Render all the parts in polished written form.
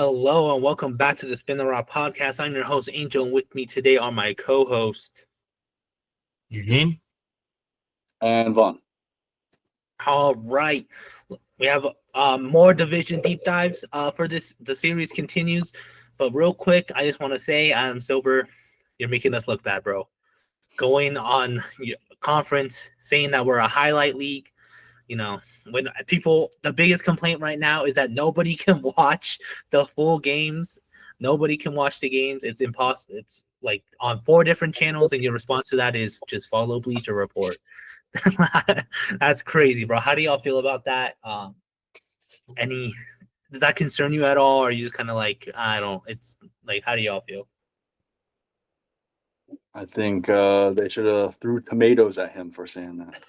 Hello and welcome back to the Spin the Rock podcast. I'm your host, Angel, and with me today are my co-host, Eugene? And Vaughn. All right. We have more division deep dives for this. The series continues. But real quick, I just want to say, Silver, you're making us look bad, bro. Going on your conference saying that we're a highlight league. You know, when people, the biggest complaint right now is that nobody can watch the full games. Nobody can watch the games. It's impossible. It's like on 4 different channels, and your response to that is just follow Bleacher Report. That's crazy, bro. How do y'all feel about that? Any Does that concern you at all, or are you just kind of like, I don't? It's like, how do y'all feel? I think they should have threw tomatoes at him for saying that.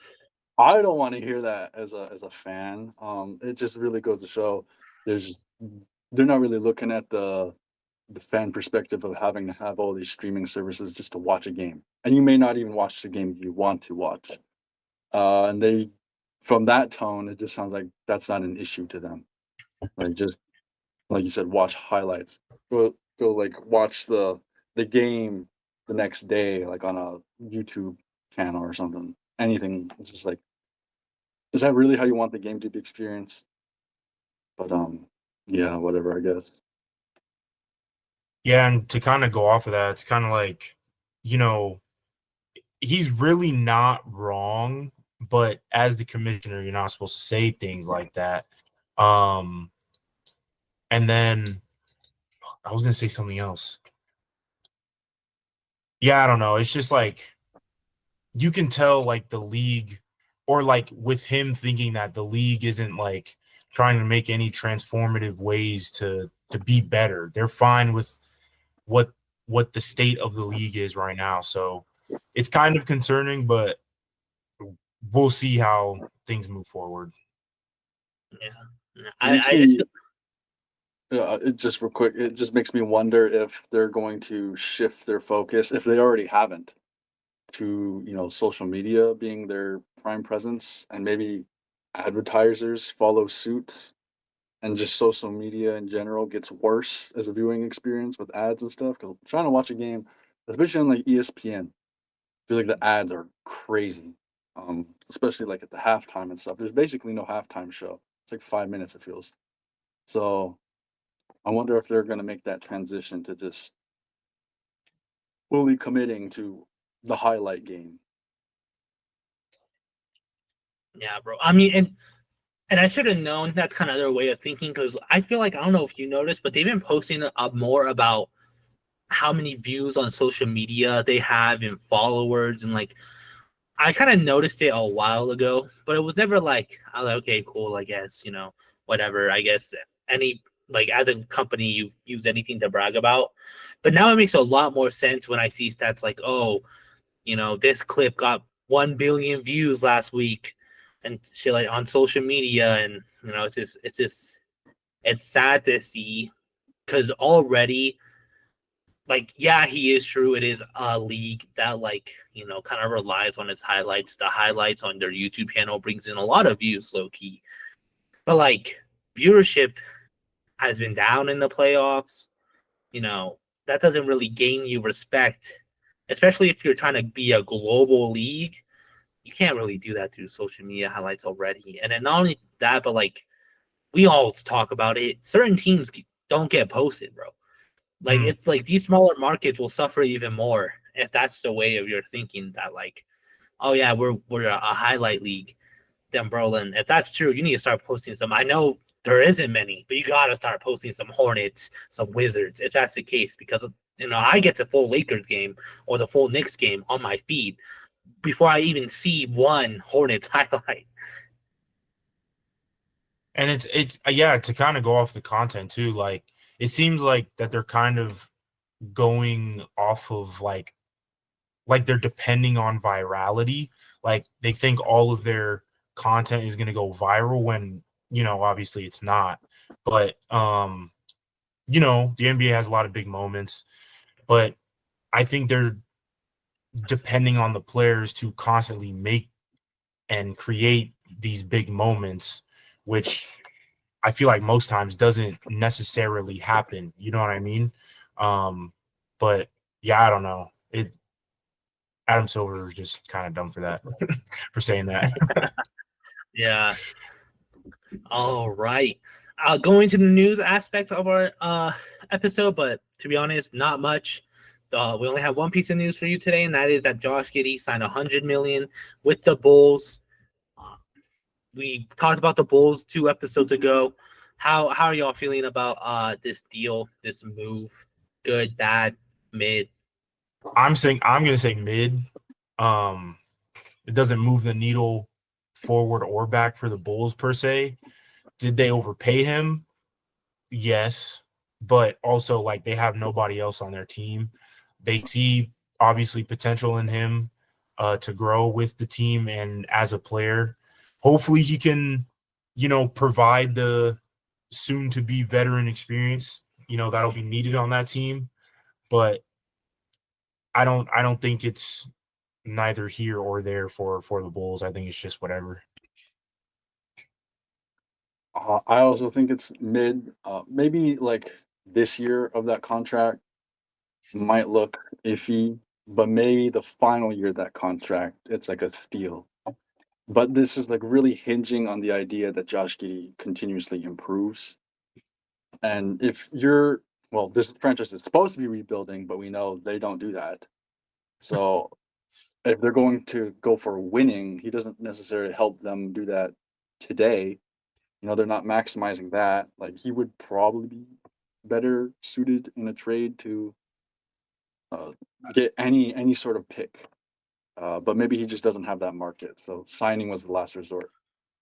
I don't want to hear that as a fan. It just really goes to show they're not really looking at the fan perspective of having to have all these streaming services just to watch a game, and you may not even watch the game you want to watch. And they, from that tone, it just sounds like that's not an issue to them. Like, just like you said, watch highlights. Go like watch the game the next day, like on a YouTube channel or something. Anything. It's just like, is that really how you want the game to be experienced? But yeah, whatever, I guess. Yeah, and to kind of go off of that, it's kind of like, you know, he's really not wrong, but as the commissioner, you're not supposed to say things like that. Um, and then I was gonna say something else. Yeah, I don't know. It's just like you can tell like the league, or like with him thinking that the league isn't like trying to make any transformative ways to be better. They're fine with what what the state of the league is right now. So it's kind of concerning, but we'll see how things move forward. Yeah, It makes I just me, it just real quick, it just makes me wonder if they're going to shift their focus, if they already haven't, to social media being their prime presence, and maybe advertisers follow suit, and just social media in general gets worse as a viewing experience with ads and stuff. Because trying to watch a game, especially on like ESPN, feels like the ads are crazy. Especially like at the halftime and stuff. There's basically no halftime show. It's like 5 minutes, it feels. So I wonder if they're gonna make that transition to just fully committing to the highlight game. yeah, bro. I mean, and I should have known that's kind of their way of thinking because I feel like I don't know if you noticed, but they've been posting up more about how many views on social media they have and followers and like I kind of noticed it a while ago, but it was never like I was like, okay, cool, I guess, whatever. I guess any like as a company you use anything to brag about. But now it makes a lot more sense when I see stats like, oh, this clip got 1 billion views last week and shit like on social media and it's sad to see because already like yeah he is true it is a league that like kind of relies on its highlights. The highlights on their YouTube channel brings in a lot of views low key, but like viewership has been down in the playoffs. you know that doesn't really gain you respect, especially if you're trying to be a global league. You can't really do that through social media highlights already. And then not only that, but like we all talk about it, certain teams don't get posted, bro. Like Mm. it's like these smaller markets will suffer even more if that's the way of your thinking that like, oh yeah, we're a highlight league. Then bro, then if that's true, you need to start posting some. I know there isn't many, but you gotta start posting some Hornets, some Wizards, if that's the case, because I get the full Lakers game or the full Knicks game on my feed before I even see one Hornets highlight. And it's yeah, to kind of go off the content too, like it seems like that they're kind of going off of like they're depending on virality. Like they think all of their content is going to go viral when, obviously it's not. But the NBA has a lot of big moments, but I think they're depending on the players to constantly make and create these big moments, which I feel like most times doesn't necessarily happen. You know what I mean? But yeah, I don't know. Adam Silver is just kind of dumb for that, for saying that. Yeah. All right. Going to the news aspect of our episode, but to be honest, not much. We only have one piece of news for you today, and that is that Josh Giddey signed $100 million with the Bulls. We talked about the Bulls 2 episodes ago. How are y'all feeling about this deal, this move? Good, bad, mid? I'm gonna say mid. It doesn't move the needle forward or back for the Bulls per se. Did they overpay him? Yes, but also like they have nobody else on their team. They see obviously potential in him to grow with the team and as a player. Hopefully he can, provide the soon to be veteran experience, that'll be needed on that team. But I don't think it's neither here or there for the Bulls. I think it's just whatever. I also think it's mid. Maybe like this year of that contract might look iffy, but maybe the final year of that contract, it's like a steal. But this is like really hinging on the idea that Josh Giddey continuously improves. And if you're, well, this franchise is supposed to be rebuilding, but we know they don't do that. So if they're going to go for winning, he doesn't necessarily help them do that today. They're not maximizing that. Like he would probably be better suited in a trade to get any sort of pick. But maybe he just doesn't have that market. So signing was the last resort.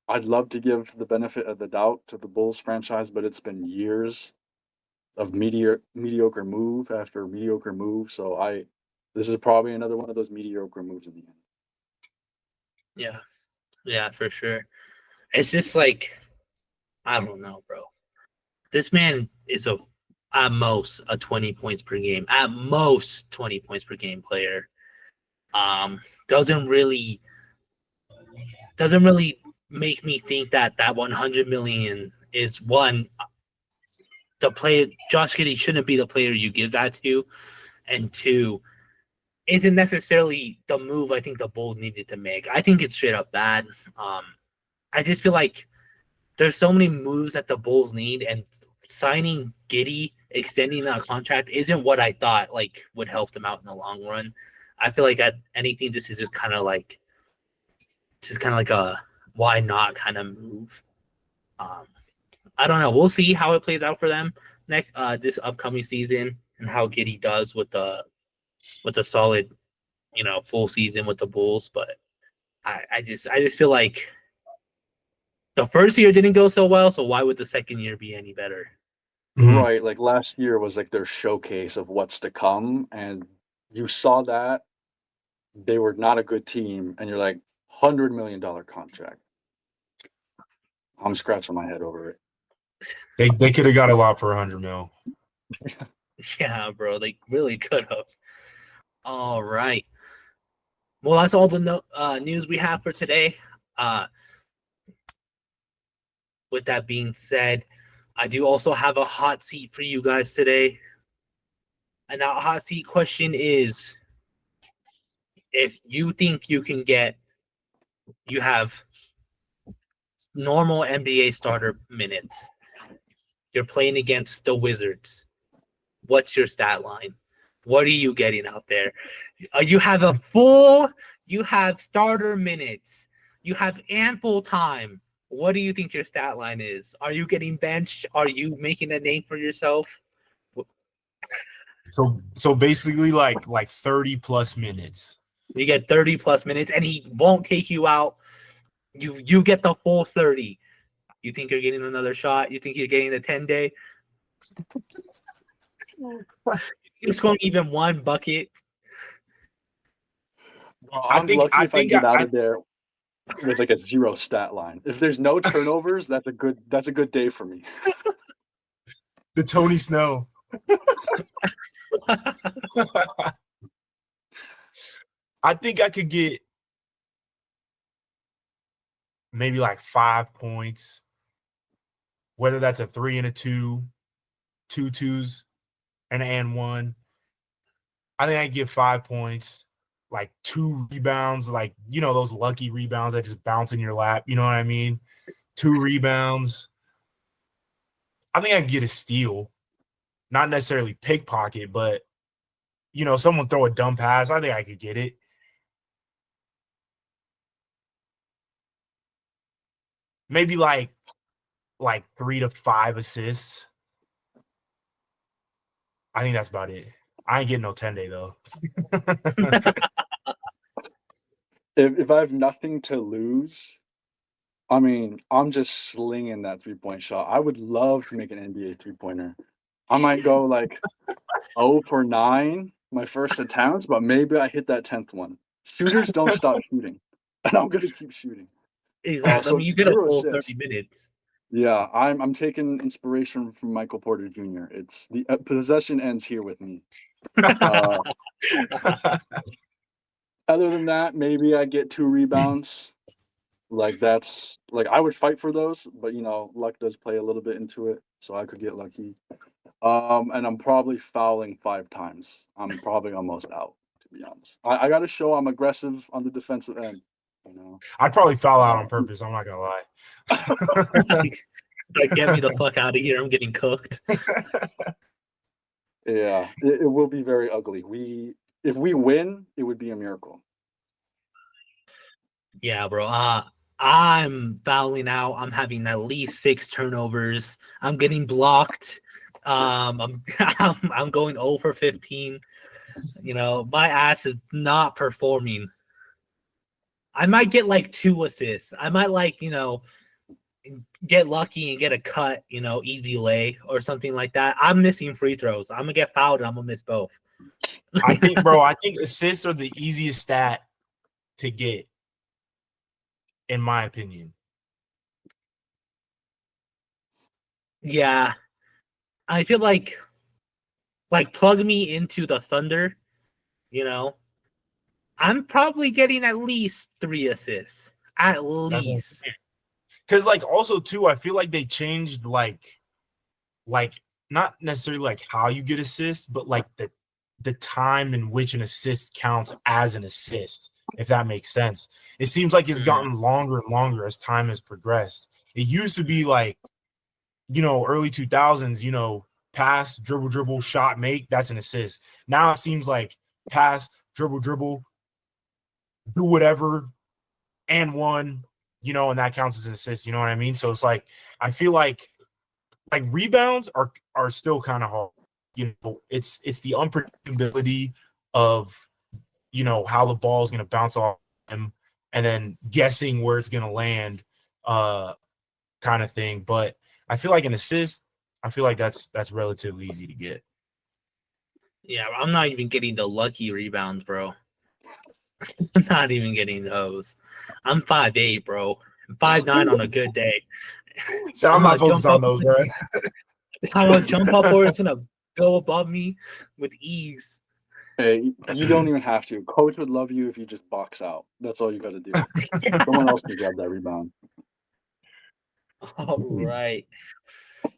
I'd love to give the benefit of the doubt to the Bulls franchise, but it's been years of mediocre move after mediocre move. So this is probably another one of those mediocre moves in the end. Yeah, for sure. It's just like, I don't know, bro. This man is at most a 20 points per game, at most 20 points per game player. Doesn't really make me think that 100 million is one. The player Josh Giddey shouldn't be the player you give that to, and two, isn't necessarily the move I think the Bulls needed to make. I think it's straight up bad. I just feel like there's so many moves that the Bulls need, and signing Giddey, extending that contract isn't what I thought like would help them out in the long run. I feel like at anything, this is just kind of like a why not kind of move. I don't know. We'll see how it plays out for them next this upcoming season and how Giddey does with the solid, full season with the Bulls. But I just feel like the first year didn't go so well, so why would the second year be any better? Right. Like last year was like their showcase of what's to come. And you saw that they were not a good team. And you're like, $100 million contract. I'm scratching my head over it. They could have got a lot for 100 mil. Yeah, bro, they really could have. All right. Well, that's all the news we have for today. With that being said, I do also have a hot seat for you guys today. And that hot seat question is, if you think you have normal NBA starter minutes, you're playing against the Wizards, what's your stat line? What are you getting out there? You have starter minutes. You have ample time. What do you think your stat line is? Are you getting benched? Are you making a name for yourself? So basically like 30 plus minutes. You get 30 plus minutes and he won't take you out. You get the full 30. You think you're getting another shot? You think you're getting the 10-day? You're scoring even one bucket. I'm lucky if I get out of there with like a 0 stat line. If there's no turnovers, that's a good day for me. The Tony Snow. I think I could get maybe like 5 points, whether that's a 3 and a 2, 2 twos, and 1. I think I give 5 points, like 2 rebounds, like, you know, those lucky rebounds that just bounce in your lap. You know what I mean? 2 rebounds. I think I can get a steal, not necessarily pickpocket, but, you know, someone throw a dumb pass. I think I could get it. Maybe like 3 to 5 assists. I think that's about it. I ain't getting no 10-day though. If I have nothing to lose, I mean, I'm just slinging that 3-point shot. I would love to make an NBA 3-pointer. I might go like 0 for 9 my first attempt, but maybe I hit that 10th one. Shooters don't stop shooting, and I'm gonna keep shooting. Exactly. I So mean, you get a 0 full assists. 30 minutes. Yeah, I'm taking inspiration from Michael Porter Jr. It's the possession ends here with me. Uh, Other than that, maybe I get 2 rebounds. Like that's like I would fight for those, but you know, luck does play a little bit into it, so I could get lucky. And I'm probably fouling 5 times. I'm probably almost out, to be honest. I got to show I'm aggressive on the defensive end. You know, I'd probably foul out on purpose. I'm not gonna lie. Like, get me the fuck out of here. I'm getting cooked. yeah, it will be very ugly. If we win, it would be a miracle. Yeah, bro. I'm fouling out. I'm having at least 6 turnovers. I'm getting blocked. I'm going 0 for 15. You know, my ass is not performing. I might get like 2 assists. I might like, you know, get lucky and get a cut, you know, easy lay or something like that. I'm missing free throws. I'm gonna get fouled and I'm gonna miss both. I think assists are the easiest stat to get, in my opinion. Yeah. I feel like plug me into the Thunder, you know. I'm probably getting at least 3 assists. At least. Because like also too, I feel like they changed like not necessarily like how you get assists, but like the time in which an assist counts as an assist, if that makes sense. It seems like it's gotten longer and longer as time has progressed. It used to be like, you know, early 2000s, you know, pass, dribble, shot, make, that's an assist. Now it seems like pass, dribble, do whatever, and 1, you know, and that counts as an assist. You know what I mean? So it's like, I feel like rebounds are still kind of hard. You know, it's the unpredictability of, you know, how the ball is going to bounce off him and then guessing where it's going to land, kind of thing. But I feel like an assist, I feel like that's relatively easy to get. Yeah, I'm not even getting the lucky rebounds, bro. I'm not even getting those. I'm 5'8", bro. 5'9" on a good day. So I'm not focused on those, bro. I'm gonna jump up or it's gonna go above me with ease. Hey, you don't even have to. Coach would love you if you just box out. That's all you got to do. Someone else can grab that rebound. All right.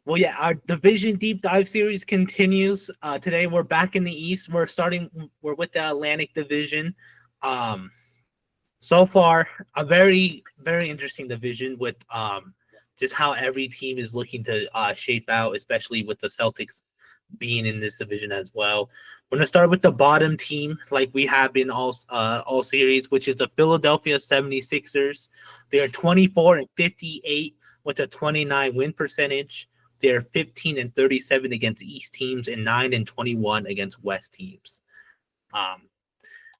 Well, yeah, our division deep dive series continues. Today we're back in the East. We're with the Atlantic Division. So far, a very, very interesting division with just how every team is looking to shape out, especially with the Celtics being in this division as well. We're going to start with the bottom team, like we have been all series, which is the Philadelphia 76ers. They are 24-58 with a 29 win percentage. They're 15-37 against East teams and 9-21 against West teams.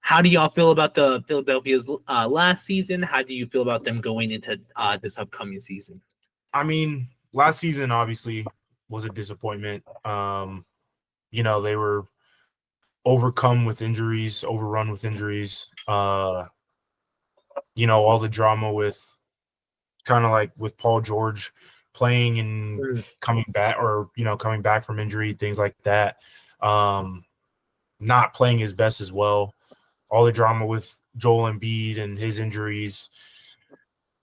How do y'all feel about the Philadelphia's last season? How do you feel about them going into this upcoming season? I mean, last season obviously was a disappointment. You know, they were overrun with injuries. You know, all the drama with kind of like with Paul George playing and coming back from injury, things like that. Not playing his best as well. All the drama with Joel Embiid and his injuries.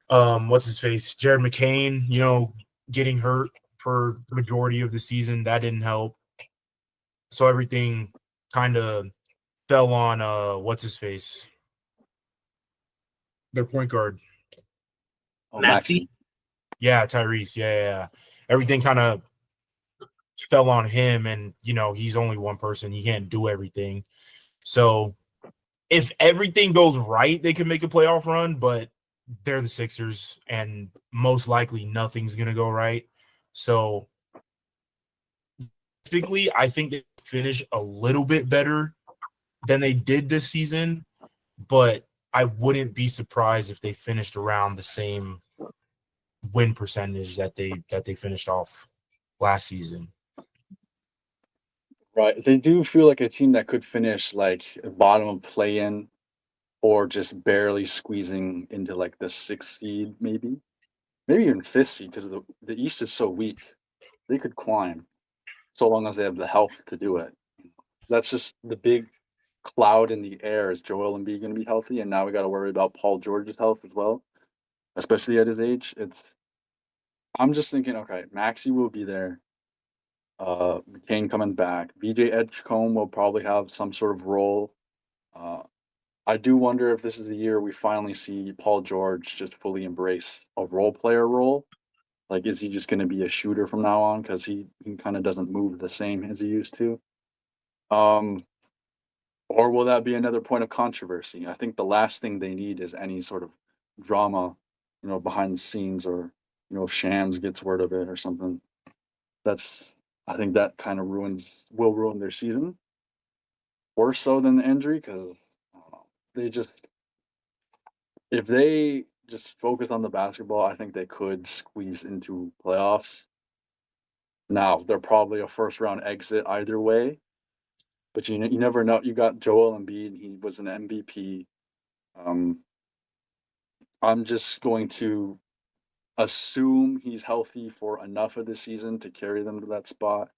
What's his face? Jared McCain, you know, getting hurt for the majority of the season. That didn't help. So everything kind of fell on what's his face? Their point guard. Oh, Maxey? Yeah, Tyrese. Yeah. Everything kind of fell on him, and he's only one person. He can't do everything. So if everything goes right, they can make a playoff run, but they're the Sixers, and most likely nothing's gonna go right. So basically, I think they finish a little bit better than they did this season, but I wouldn't be surprised if they finished around the same win percentage that they finished off last season. Right. They do feel like a team that could finish like bottom of play-in or just barely squeezing into like the 6th seed, maybe even 5th seed, because the East is so weak. They could climb so long as they have the health to do it. That's just the big cloud in the air. Is Joel Embiid going to be healthy? And now we got to worry about Paul George's health as well, especially at his age. I'm just thinking, okay, Maxey will be there. McCain coming back. BJ Edgecombe will probably have some sort of role. I do wonder if this is the year we finally see Paul George just fully embrace a role player role. Like, is he just going to be a shooter from now on? Because he kind of doesn't move the same as he used to. Or will that be another point of controversy? I think the last thing they need is any sort of drama, behind the scenes, or if Shams gets word of it or something. I think that kind of will ruin their season. Worse so than the injury, because if they just focus on the basketball, I think they could squeeze into playoffs. Now, they're probably a first round exit either way, but you never know. You got Joel Embiid; he was an MVP. I'm just going to assume he's healthy for enough of the season to carry them to that spot.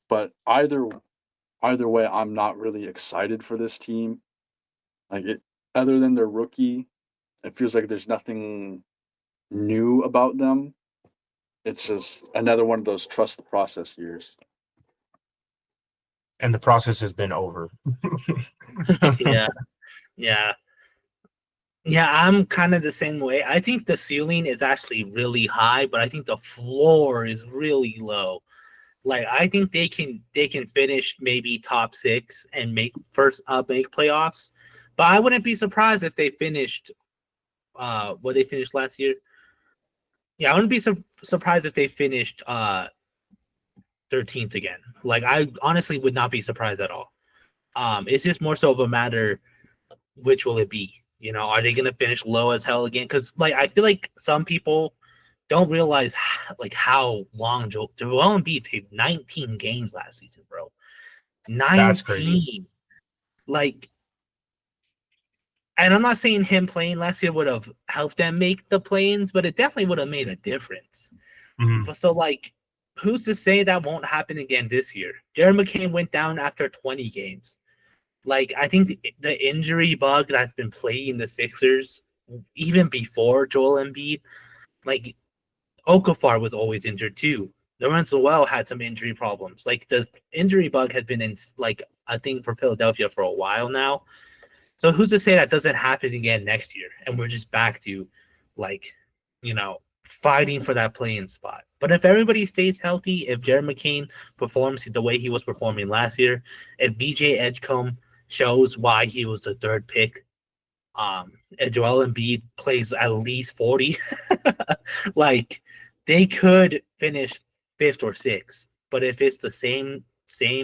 But either way, I'm not really excited for this team. Other than their rookie, it feels like there's nothing new about them. It's just another one of those trust the process years. And the process has been over. Yeah. I'm kind of the same way. I think the ceiling is actually really high, but I think the floor is really low. Like, I think they can finish maybe top 6 and make playoffs. But I wouldn't be surprised if they finished what they finished last year. Yeah, I wouldn't be surprised if they finished 13th again. Like, I honestly would not be surprised at all. It's just more so of a matter, which will it be? Are they going to finish low as hell again? Because, like, I feel like some people don't realize how long Joel Embiid played 19 games last season, bro. 19. That's crazy. Like, and I'm not saying him playing last year would have helped them make the play-ins, but it definitely would have made a difference. Mm-hmm. So, like, who's to say that won't happen again this year? Jared McCain went down after 20 games. Like, I think the injury bug that's been plaguing the Sixers even before Joel Embiid, like, Okafor was always injured too. Lorenzo Well had some injury problems. Like, the injury bug has been a thing for Philadelphia for a while now. So who's to say that doesn't happen again next year and we're just back to, like, fighting for that play-in spot. But if everybody stays healthy, if Jared McCain performs the way he was performing last year, if BJ Edgecombe shows why he was the 3rd pick, and Joel Embiid plays at least 40, like, they could finish 5th or 6th. But if it's the same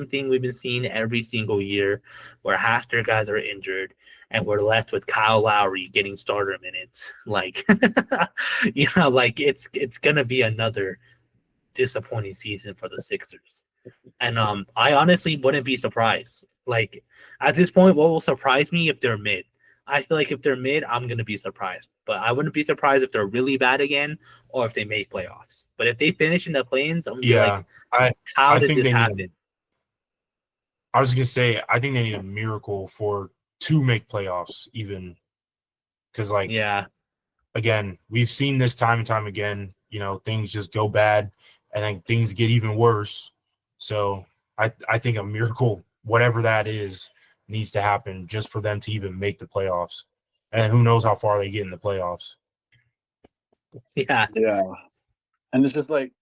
thing we've been seeing every single year, where half their guys are injured and we're left with Kyle Lowry getting starter minutes, like, like, it's gonna be another disappointing season for the Sixers. And I honestly wouldn't be surprised. Like, at this point, what will surprise me if they're mid? I feel like if they're mid, I'm gonna be surprised. But I wouldn't be surprised if they're really bad again or if they make playoffs. But if they finish in the play-ins, I'm gonna be like, how did this happen? I was gonna say, I think they need a miracle to make playoffs, even because, like, again, we've seen this time and time again. things just go bad and then things get even worse. So I think a miracle, whatever that is, needs to happen just for them to even make the playoffs. And who knows how far they get in the playoffs. Yeah. Yeah. And it's just like,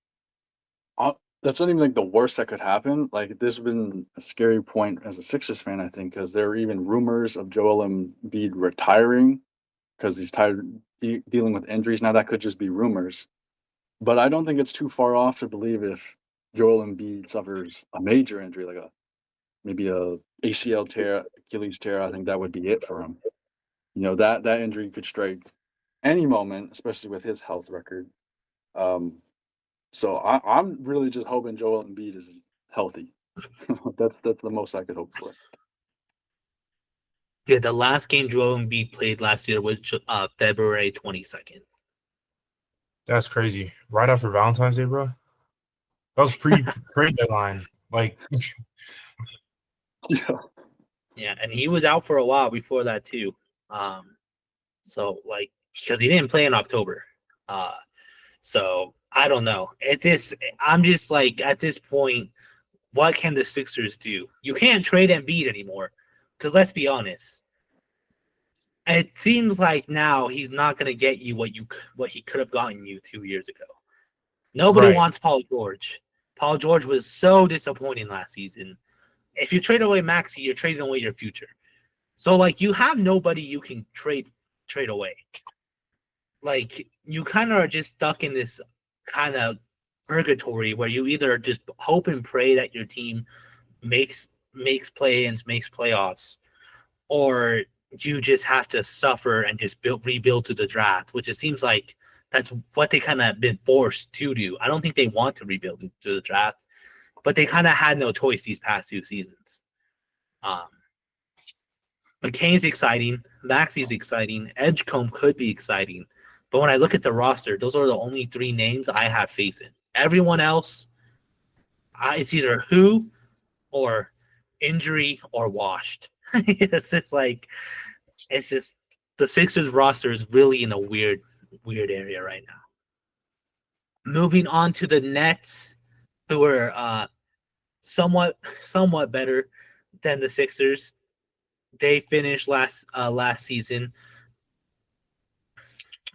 that's not even like the worst that could happen. Like, this has been a scary point as a Sixers fan, I think, because there are even rumors of Joel Embiid retiring because he's tired dealing with injuries. Now, that could just be rumors. But I don't think it's too far off to believe if Joel Embiid suffers a major injury, like maybe a ACL tear, Achilles tear, I think that would be it for him. That injury could strike any moment, especially with his health record. So I'm really just hoping Joel Embiid is healthy. That's the most I could hope for. Yeah, the last game Joel Embiid played last year was February 22nd. That's crazy. Right after Valentine's Day, bro. That was pre-deadline. Like, Yeah. Yeah, and he was out for a while before that too. So like because he didn't play in October. So I don't know. I'm just like at this point, what can the Sixers do? You can't trade Embiid anymore, because let's be honest. It seems like now he's not going to get you what he could have gotten you 2 years ago. Nobody Right. wants Paul George. Paul George was so disappointing last season. If you trade away Maxey, you're trading away your future. So like you have nobody you can trade away. Like you kind of are just stuck in this kind of purgatory where you either just hope and pray that your team makes play-ins, makes playoffs, or you just have to suffer and just rebuild to the draft, which it seems like that's what they kind of been forced to do. I don't think they want to rebuild to the draft, but they kind of had no choice these past 2 seasons. McCain's exciting, Maxey's exciting, Edgecombe could be exciting, but when I look at the roster, those are the only 3 names I have faith in. Everyone else, it's either who or injury or washed. It's just the Sixers roster is really in a weird area right now. Moving on to the Nets, who are somewhat better than the Sixers. They finished last season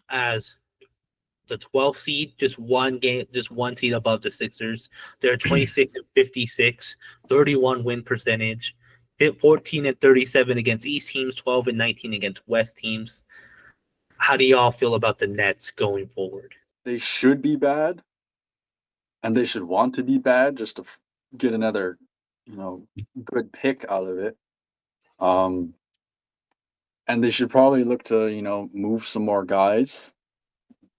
as the 12th seed, just one seed above the Sixers. They're 26 and 56, 31 win percentage, 14 and 37 against East teams, 12 and 19 against West teams. How do y'all feel about the Nets going forward? They should be bad, and they should want to be bad just to get another, good pick out of it. And they should probably look to, move some more guys.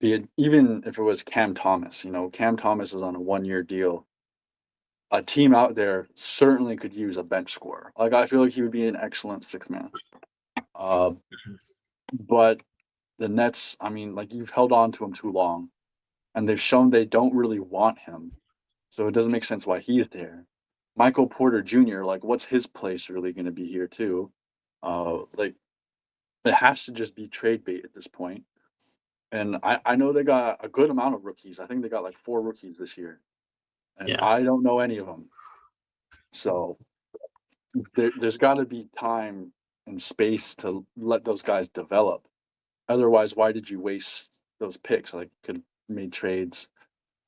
Even if it was Cam Thomas, Cam Thomas is on a 1-year deal. A team out there certainly could use a bench scorer. Like, I feel like he would be an excellent 6-man. But the Nets, I mean, like, you've held on to him too long, and they've shown they don't really want him. So it doesn't make sense why he's there. Michael Porter Jr., like, what's his place really going to be here too? Like, it has to just be trade bait at this point. And I know they got a good amount of rookies. I think they got like 4 rookies this year. And Yeah. I don't know any of them. So there's got to be time and space to let those guys develop. Otherwise, why did you waste those picks? Like, could have made trades,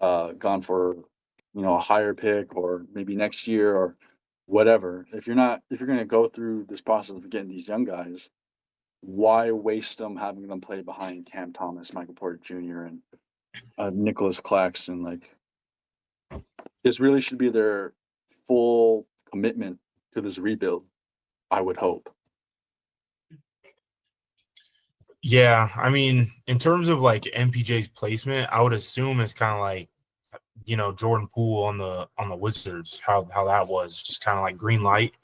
gone for, a higher pick, or maybe next year or whatever. If you're going to go through this process of getting these young guys, why waste them having them play behind Cam Thomas, Michael Porter Jr., and Nicholas Claxton? Like, this really should be their full commitment to this rebuild, I would hope. yeah, I mean, in terms of like MPJ's placement, I would assume it's kind of like, Jordan Poole on the Wizards, how that was just kind of like green light.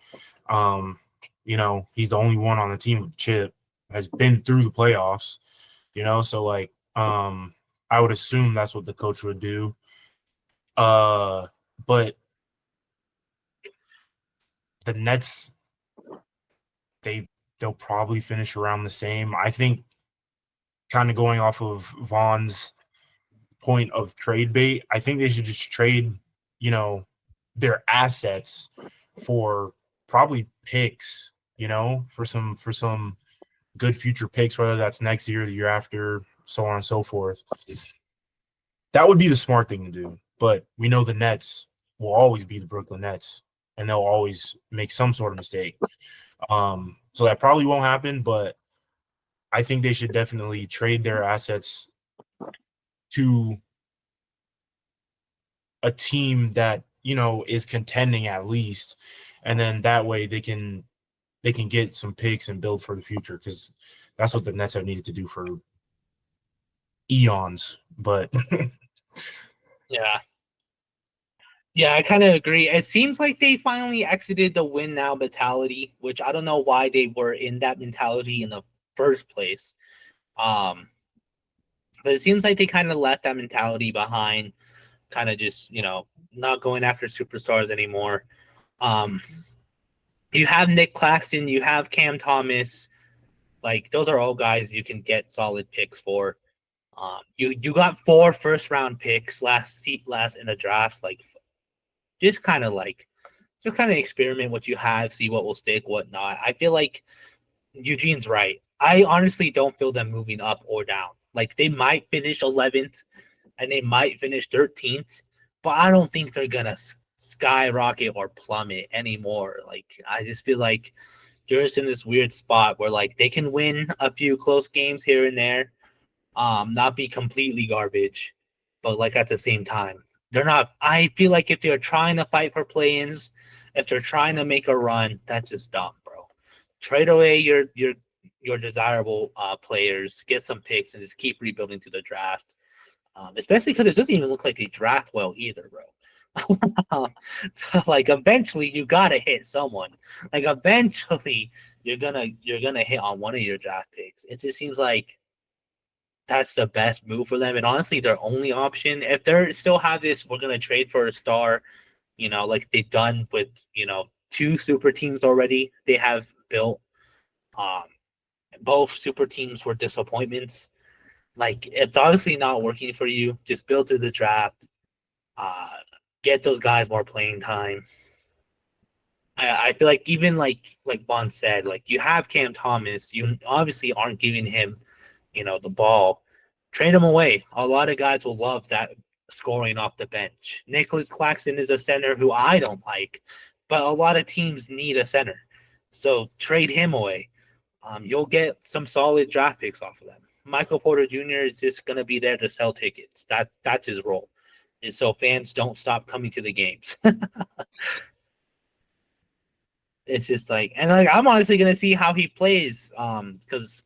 He's the only one on the team with chip, has been through the playoffs, so like I would assume that's what the coach would do. But the Nets, they'll probably finish around the same. I think, kind of going off of Vaughn's point of trade bait. I think they should just trade, their assets for probably picks, for some good future picks, whether that's next year, the year after, so on and so forth. That would be the smart thing to do. But we know the Nets will always be the Brooklyn Nets, and they'll always make some sort of mistake. So that probably won't happen, but I think they should definitely trade their assets to a team that, is contending at least. And then that way they can get some picks and build for the future, because that's what the Nets have needed to do for eons. But Yeah. Yeah, I kind of agree. It seems like they finally exited the win now mentality, which I don't know why they were in that mentality in the first place. But it seems like they kind of left that mentality behind, kind of just, not going after superstars anymore. You have Nick Claxton, you have Cam Thomas. Like, those are all guys you can get solid picks for. You got 4 first-round picks last in the draft. Like, just kind of experiment what you have, see what will stick, what not. I feel like Eugene's right. I honestly don't feel them moving up or down. Like, they might finish 11th and they might finish 13th, but I don't think they're gonna skyrocket or plummet anymore. Like, I just feel like they're just in this weird spot where, like, they can win a few close games here and there, not be completely garbage, but, like, at the same time, they're not. I feel like if they're trying to fight for play-ins, if they're trying to make a run, that's just dumb, bro. Trade away your desirable players, get some picks, and just keep rebuilding to the draft. Especially because it doesn't even look like they draft well either, bro. So, like, eventually you gotta hit someone. Like, eventually you're gonna hit on one of your draft picks. It just seems like that's the best move for them, and honestly, their only option. If they still have this, we're gonna trade for a star, like they've done with 2 super teams already. They have built. Both super teams were disappointments. Like, it's obviously not working for you. Just build through the draft. Get those guys more playing time. I feel like, even like Vaughn said, like, you have Cam Thomas. You obviously aren't giving him, the ball. Trade him away. A lot of guys will love that scoring off the bench. Nicholas Claxton is a center who I don't like, but a lot of teams need a center. So trade him away. You'll get some solid draft picks off of them. Michael Porter Jr. is just going to be there to sell tickets. That's his role. And so fans don't stop coming to the games. It's just like, and like, I'm honestly going to see how he plays, because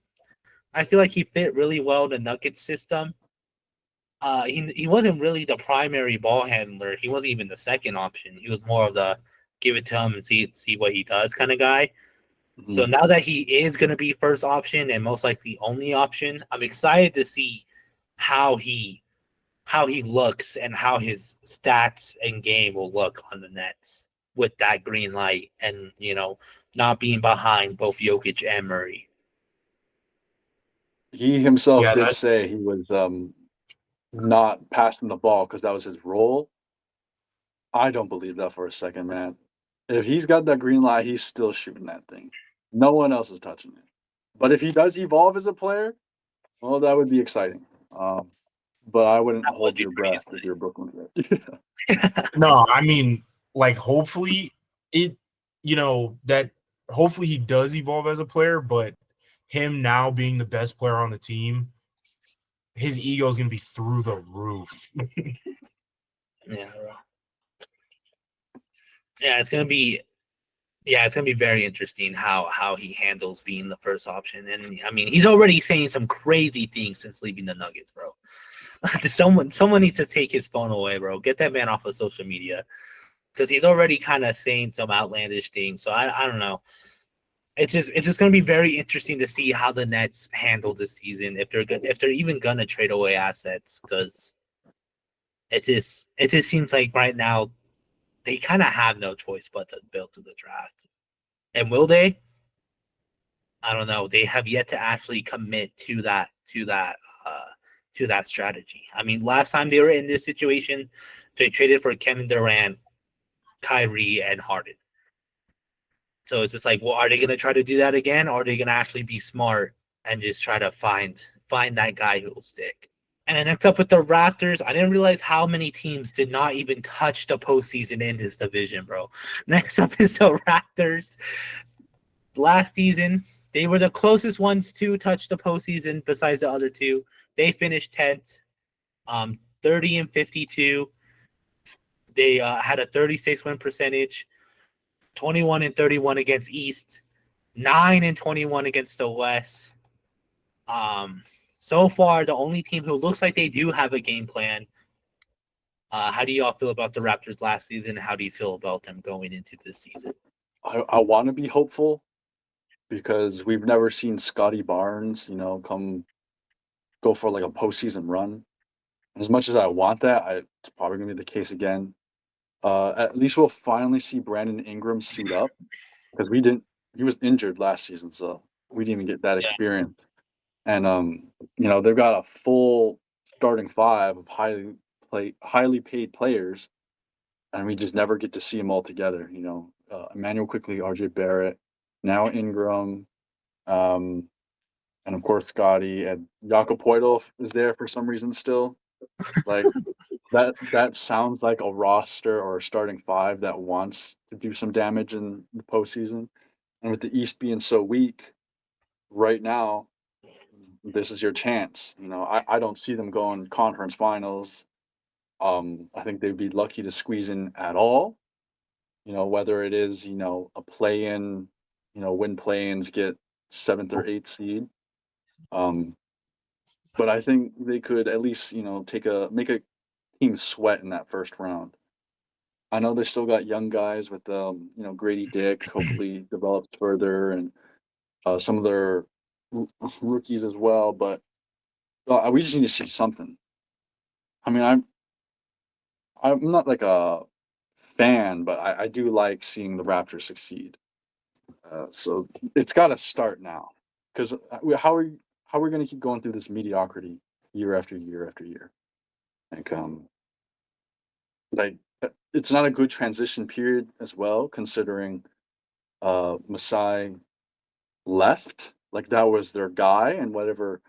I feel like he fit really well in the Nuggets system. He wasn't really the primary ball handler. He wasn't even the second option. He was more of the give it to him and see what he does kind of guy. Mm-hmm. So now that he is going to be first option and most likely only option, I'm excited to see how he looks and how his stats and game will look on the Nets with that green light and, not being behind both Jokic and Murray. He himself Yeah, did say he was not passing the ball because that was his role. I don't believe that for a second, man. If he's got that green light, he's still shooting that thing. No one else is touching it. But if he does evolve as a player, well, that would be exciting. But I wouldn't That would hold be your pretty breath if you're a Brooklyn fan. no, I mean, like, hopefully that hopefully he does evolve as a player, but him now being the best player on the team, his ego is going to be through the roof. Yeah. Yeah, it's gonna be very interesting how he handles being the first option. And I mean, he's already saying some crazy things since leaving the Nuggets, bro. Someone needs to take his phone away, bro. Get that man off of social media, because he's already kind of saying some outlandish things. So I don't know. It's just gonna be very interesting to see how the Nets handle this season, if they're even gonna trade away assets, because it just seems like right now they kind of have no choice but to build to the draft. And will they? I don't know. They have yet to actually commit to that to that strategy. I mean, last time they were in this situation, they traded for Kevin Durant, Kyrie, and Harden. So it's just like, well, are they going to try to do that again, or are they going to actually be smart and just try to find that guy who will stick? And then next up with the Raptors, I didn't realize how many teams did not even touch the postseason in this division, bro. Next up is the Raptors. Last season, they were the closest ones to touch the postseason besides the other two. They finished 10th, 30-52. They had a 36 win percentage, 21-31 against East, 9-21 against the West. So far, the only team who looks like they do have a game plan. How do y'all feel about the Raptors last season? How do you feel about them going into this season? I want to be hopeful because we've never seen Scotty Barnes, go for like a postseason run. As much as I want that, it's probably gonna be the case again. At least we'll finally see Brandon Ingram suit up because we didn't. He was injured last season, so we didn't even get that experience. And they've got a full starting five of highly paid players, and we just never get to see them all together. Emmanuel Quickly, R.J. Barrett, now Ingram, and of course Scotty and Jakob Poeltl is there for some reason still. Like that sounds like a roster or a starting five that wants to do some damage in the postseason. And with the East being so weak right now, this is your chance. I don't see them going conference finals. I think they'd be lucky to squeeze in at all. Whether it is, a play-in, win play-ins, get 7th or 8th seed. But I think they could at least, make a team sweat in that first round. I know they still got young guys with, Grady Dick, hopefully develops further, and some of their rookies as well. But we just need to see something. I mean, I'm not like a fan, but I do like seeing the Raptors succeed. So it's got to start now, because how are we going to keep going through this mediocrity year after year after year? Like it's not a good transition period as well, considering Masai left. Like that was their guy, and whatever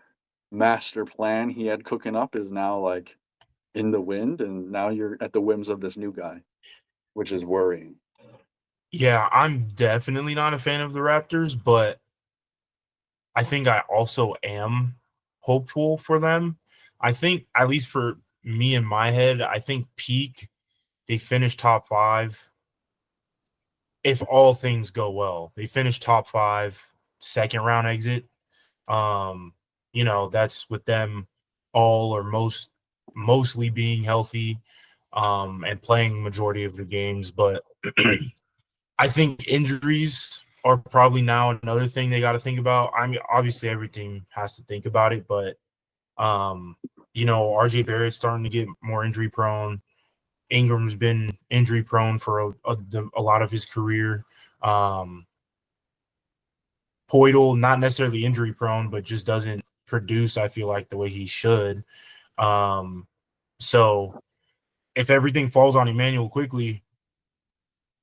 master plan he had cooking up is now like in the wind, and now you're at the whims of this new guy, which is worrying. Yeah, I'm definitely not a fan of the Raptors, but I think I also am hopeful for them. I think, at least for me in my head, I think peak, they finish top 5. If all things go well, they finish top 5, second round exit. That's with them all or mostly being healthy, and playing majority of the games. But I think injuries are probably now another thing they got to think about. I mean, obviously every team has to think about it, but RJ Barrett's starting to get more injury prone. Ingram's been injury prone for a lot of his career. Poeltl, not necessarily injury prone, but just doesn't produce, I feel like, the way he should. So if everything falls on Emmanuel Quickly,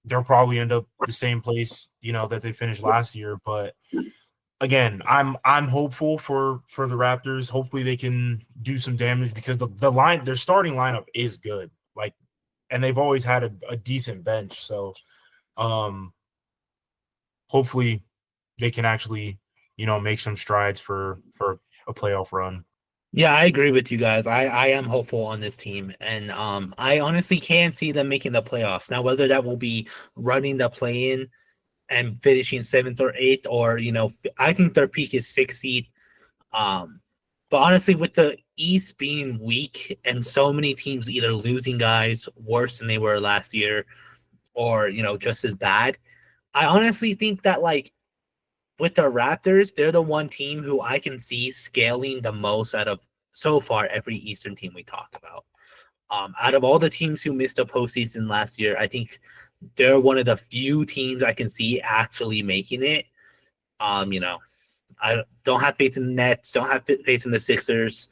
they'll probably end up the same place, that they finished last year. But again, I'm hopeful for the Raptors. Hopefully they can do some damage, because their starting lineup is good. Like, and they've always had a decent bench. So hopefully they can actually, make some strides for a playoff run. Yeah, I agree with you guys. I am hopeful on this team, and I honestly can see them making the playoffs. Now, whether that will be running the play-in and finishing 7th or 8th, or I think their peak is 6th seed. But honestly, with the East being weak and so many teams either losing guys worse than they were last year, or just as bad, I honestly think that with the Raptors, they're the one team who I can see scaling the most out of so far every Eastern team we talked about. Out of all the teams who missed the postseason last year, I think they're one of the few teams I can see actually making it. I don't have faith in the Nets, don't have faith in the Sixers.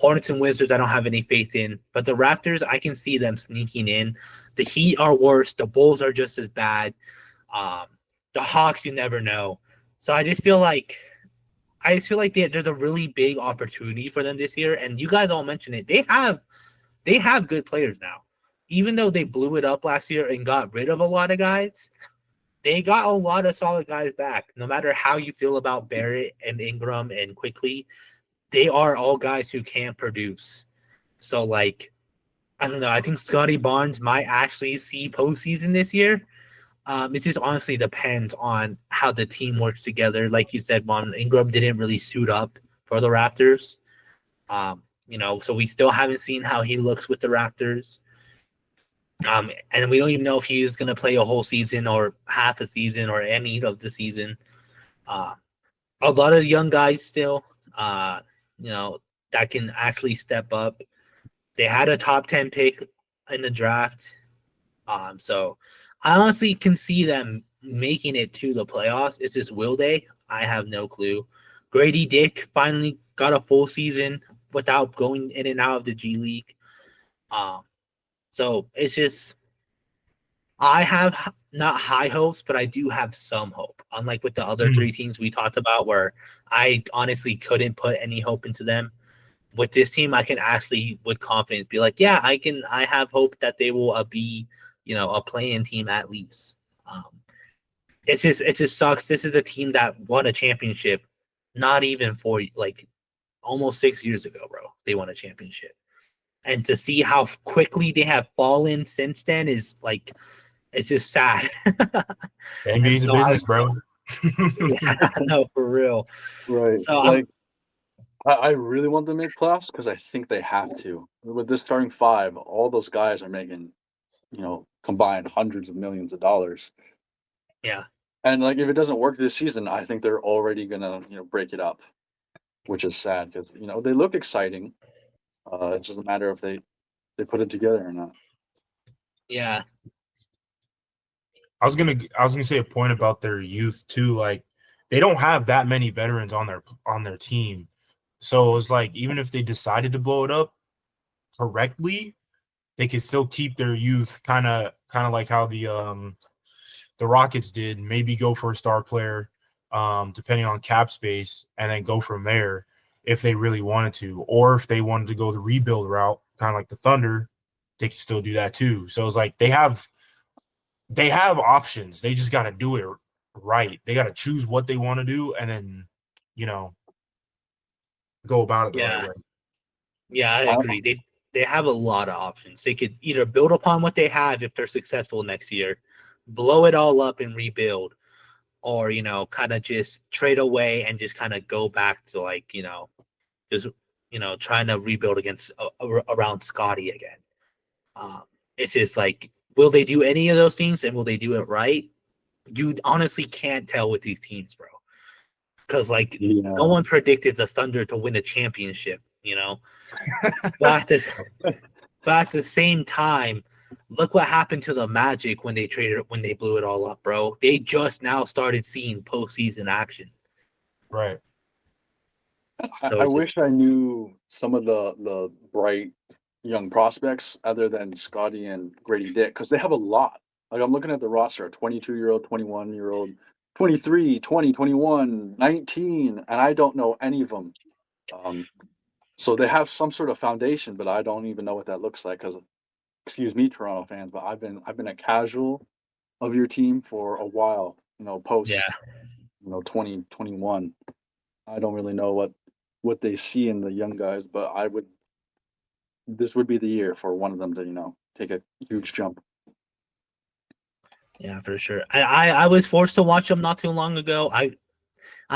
Hornets and Wizards, I don't have any faith in. But the Raptors, I can see them sneaking in. The Heat are worse. The Bulls are just as bad. The Hawks, you never know. So I just feel like there's a really big opportunity for them this year. And you guys all mentioned it. They have good players now. Even though they blew it up last year and got rid of a lot of guys, they got a lot of solid guys back. No matter how you feel about Barrett and Ingram and Quickly, they are all guys who can produce. So, like, I don't know. I think Scotty Barnes might actually see postseason this year. It just honestly depends on how the team works together. Like you said, Mon Ingram didn't really suit up for the Raptors. So we still haven't seen how he looks with the Raptors. And we don't even know if he is going to play a whole season or half a season or any of the season. A lot of young guys still, that can actually step up. They had a top 10 pick in the draft. So I honestly can see them making it to the playoffs. It's just, will they? I have no clue. Grady Dick finally got a full season without going in and out of the G League. So it's just, I have not high hopes, but I do have some hope. Unlike with the other three teams we talked about, where I honestly couldn't put any hope into them. With this team, I can actually, with confidence, be like, yeah, I have hope that they will be, a play-in team at least. It just sucks. This is a team that won a championship, not even for like almost 6 years ago, bro. They won a championship. And to see how quickly they have fallen since then is like, it's just sad. NBA's a business, bro. Yeah, no, for real. Right. So I really want them to make playoffs because I think they have to. With this starting five, all those guys are making, combined hundreds of millions of dollars. yeah. And like, if it doesn't work this season, I think they're already gonna, break it up, which is sad because they look exciting. It's just a matter if they put it together or not. Yeah. I was gonna say a point about their youth too. Like, they don't have that many veterans on their team, so it's like, even if they decided to blow it up correctly, they can still keep their youth, kind of like how the Rockets did. Maybe go for a star player, depending on cap space, and then go from there if they really wanted to, or if they wanted to go the rebuild route, kind of like the Thunder, they can still do that too. So it's like they have options. They just got to do it right. They got to choose what they want to do and then, go about it the right way. Yeah, I agree. They have a lot of options. They could either build upon what they have if they're successful next year, blow it all up and rebuild, or, kind of just trade away and just kind of go back to like, just, trying to rebuild around Scotty again. It's just like, will they do any of those things and will they do it right? You honestly can't tell with these teams, bro. Because no one predicted the Thunder to win a championship, But at the same time, look what happened to the Magic when they blew it all up, bro. They just now started seeing postseason action. Right. So I wish I knew some of the bright young prospects other than Scotty and Grady Dick, because they have a lot. Like, I'm looking at the roster, a 22-year-old, 21-year-old, 23, 20, 21, 19, and I don't know any of them. So they have some sort of foundation, but I don't even know what that looks like because, excuse me, Toronto fans, but I've been a casual of your team for a while, post 2021. I don't really know what they see in the young guys, but this would be the year for one of them to, take a huge jump. Yeah, for sure. I was forced to watch him not too long ago. I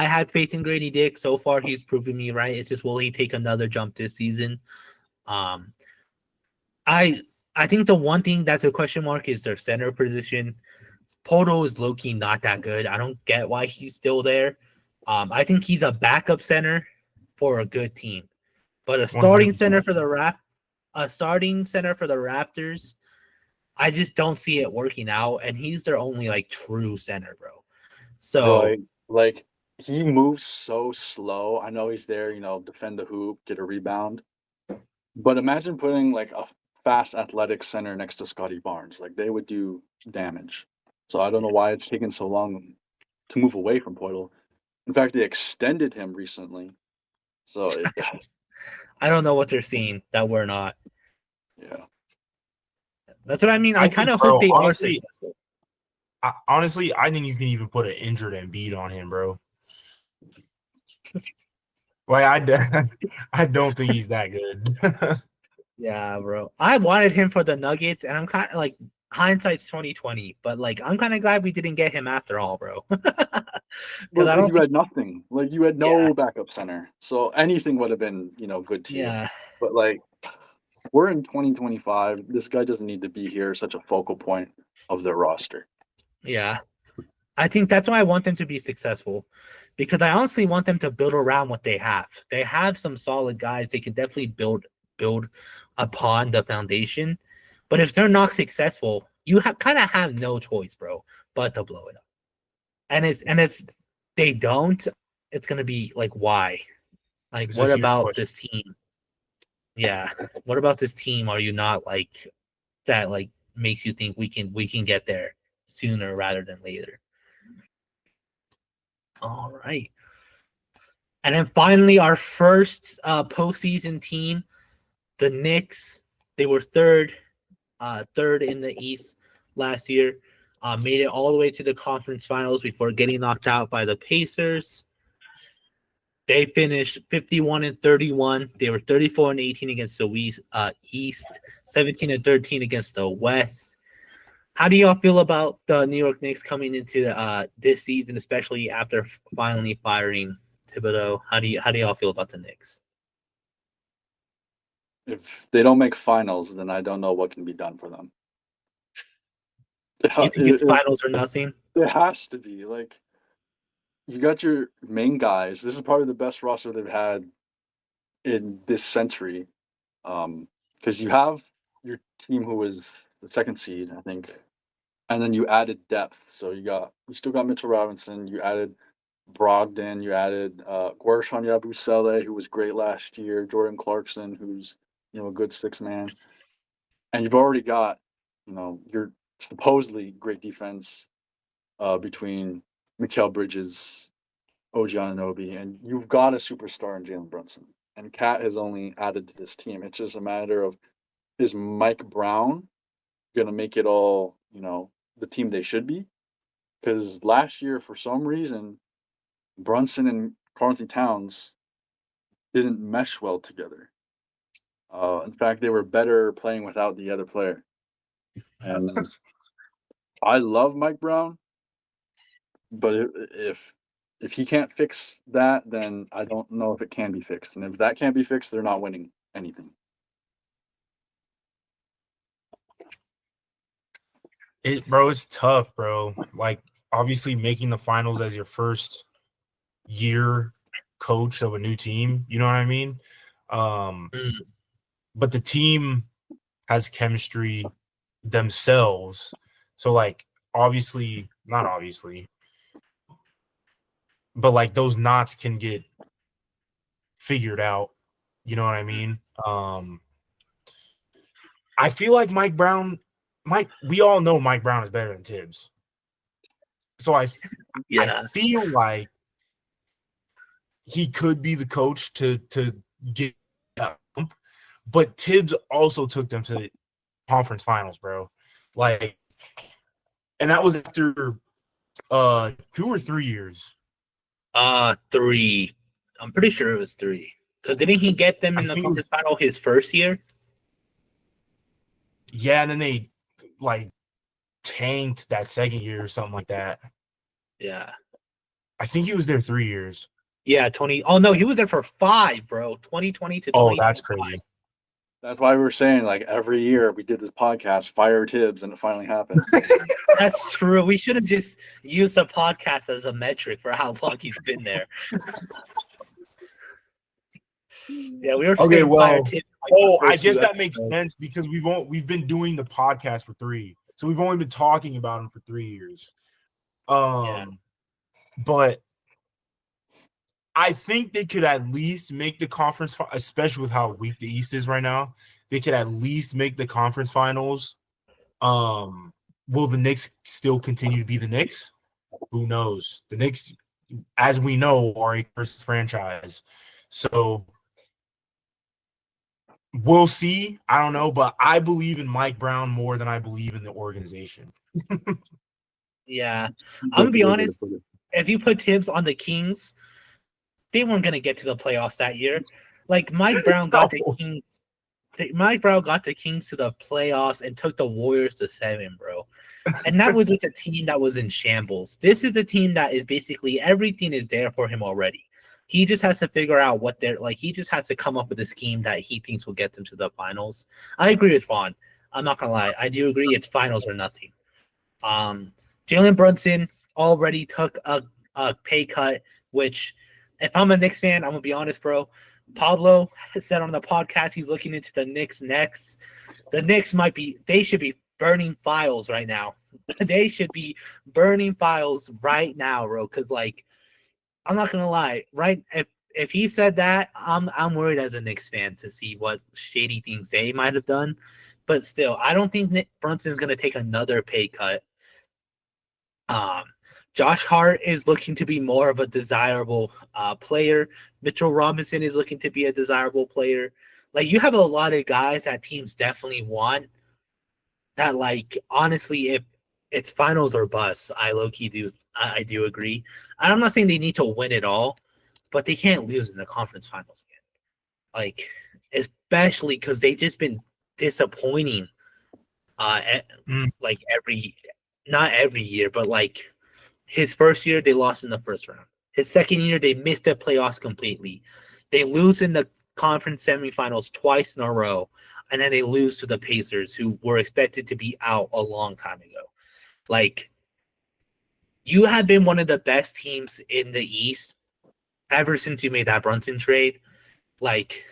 had faith in Grady Dick. So far, he's proven me right. It's just, will he take another jump this season? I think the one thing that's a question mark is their center position. Poto is low-key not that good. I don't get why he's still there. I think he's a backup center for a good team, but a starting 100%. center for the Raptors, I just don't see it working out. And he's their only true center, bro. So he moves so slow. I know he's there, defend the hoop, get a rebound, But imagine putting like a fast athletic center next to Scotty Barnes. Like they would do damage. So I don't know why it's taken so long to move away from Poeltl. In fact, they extended him recently. So I don't know what they're seeing that we're not. yeah. That's what I mean. I I kind think, of bro, hope they honestly- are successful. Honestly, I think you can even put an injured Embiid on him, bro. Like I don't think he's that good. Yeah, bro. I wanted him for the Nuggets, and I'm kind of like hindsight's 2020, but like I'm kind of glad we didn't get him after all, bro. Because I But don't you think, had nothing. Like you had Yeah. no backup center. So anything would have been, good to you. yeah, But like we're in 2025. This guy doesn't need to be here, such a focal point of their roster. yeah. I think that's why I want them to be successful, because I honestly want them to build around what they have. They have some solid guys. They can definitely build upon the foundation. But if they're not successful, you kind of have no choice, bro, but to blow it up. And if they don't, it's gonna be like, why? Like, It's a what huge about question. this team? Yeah, what about this team? Are you not like that? Like, makes you think we can get there sooner rather than later? All right. And then finally, our first postseason team, the Knicks. They were third in the East last year. Made it all the way to the conference finals before getting knocked out by the Pacers. They finished 51-31. They were 34-18 against the East, 17-13 against the West. How do y'all feel about the New York Knicks coming into this season, especially after finally firing Thibodeau? How do y'all feel about the Knicks? If they don't make finals, then I don't know what can be done for them. You think it's It- finals or nothing? It has to be. Like, you got your main guys. This is probably the best roster they've had in this century. Because you have your team who was the second seed, I think, and then you added depth. So you still got Mitchell Robinson. You added Brogdon. You added Guerschon Yabusele, who was great last year. Jordan Clarkson, who's a good six man, and you've already got your supposedly great defense between Mikal Bridges, OG Anunoby, and you've got a superstar in Jalen Brunson. And Cat has only added to this team. It's just a matter of, is Mike Brown going to make it all, the team they should be? Because last year, for some reason, Brunson and Karl-Anthony Towns didn't mesh well together. In fact, they were better playing without the other player. And I love Mike Brown, but if he can't fix that, then I don't know if it can be fixed. And if that can't be fixed, they're not winning anything. Bro, it's tough, bro. Like, obviously making the finals as your first year coach of a new team, you know what I mean? But the team has chemistry themselves. So, like, not obviously, but like those knots can get figured out. You know what I mean? I feel like we all know Mike Brown is better than Tibbs. So I feel like he could be the coach to get up. But Tibbs also took them to the conference finals, bro. Like, and that was after 2 or 3 years. 3. I'm pretty sure it was 3. Because didn't he get them in the conference final his first year? Yeah, and then they like tanked that second year or something like that. Yeah. I think he was there 3 years. Yeah, 20. Oh no, he was there for 5, bro. 2020 to 2025. Oh, that's crazy. That's why we were saying, like, every year we did this podcast, fire Tibbs, and it finally happened. That's true. We should have just used the podcast as a metric for how long he's been there. Yeah, we were Okay, saying well, fire Tibbs. I guess that makes sense because we've been doing the podcast for 3, so we've only been talking about him for 3 years. But I think they could at least make the conference, especially with how weak the East is right now. They could at least make the conference finals. Will the Knicks still continue to be the Knicks? Who knows? The Knicks, as we know, are a cursed franchise. So we'll see. I don't know, but I believe in Mike Brown more than I believe in the organization. Yeah, I'm gonna be Good way to honest. put it. If you put Tibbs on the Kings, they weren't gonna get to the playoffs that year. Like Mike Brown got the No. Kings. Mike Brown got the Kings to the playoffs and took the Warriors to 7, bro. And that was with a team that was in shambles. This is a team that is basically everything is there for him already. He just has to figure out what they're like. He just has to come up with a scheme that he thinks will get them to the finals. I agree with Vaughn. I'm not gonna lie. I do agree it's finals or nothing. Jalen Brunson already took a pay cut, which if I'm a Knicks fan, I'm gonna be honest, bro. Pablo has said on the podcast he's looking into the Knicks next. The Knicks they should be burning files right now. They should be burning files right now, bro. Because like, I'm not gonna lie, right? If he said that, I'm worried as a Knicks fan to see what shady things they might have done. But still, I don't think Nick Brunson's gonna take another pay cut. Josh Hart is looking to be more of a desirable player. Mitchell Robinson is looking to be a desirable player. Like you have a lot of guys that teams definitely want. That like honestly, if it's finals or bust, I low-key do. I do agree. I'm not saying they need to win it all, but they can't lose in the conference finals again. Like especially because they just been disappointing. Like not every year, but like his first year they lost in the first round. His second year they missed the playoffs completely. They lose in the conference semifinals twice in a row, and then they lose to the Pacers, who were expected to be out a long time ago. Like you have been one of the best teams in the East ever since you made that Brunson trade. Like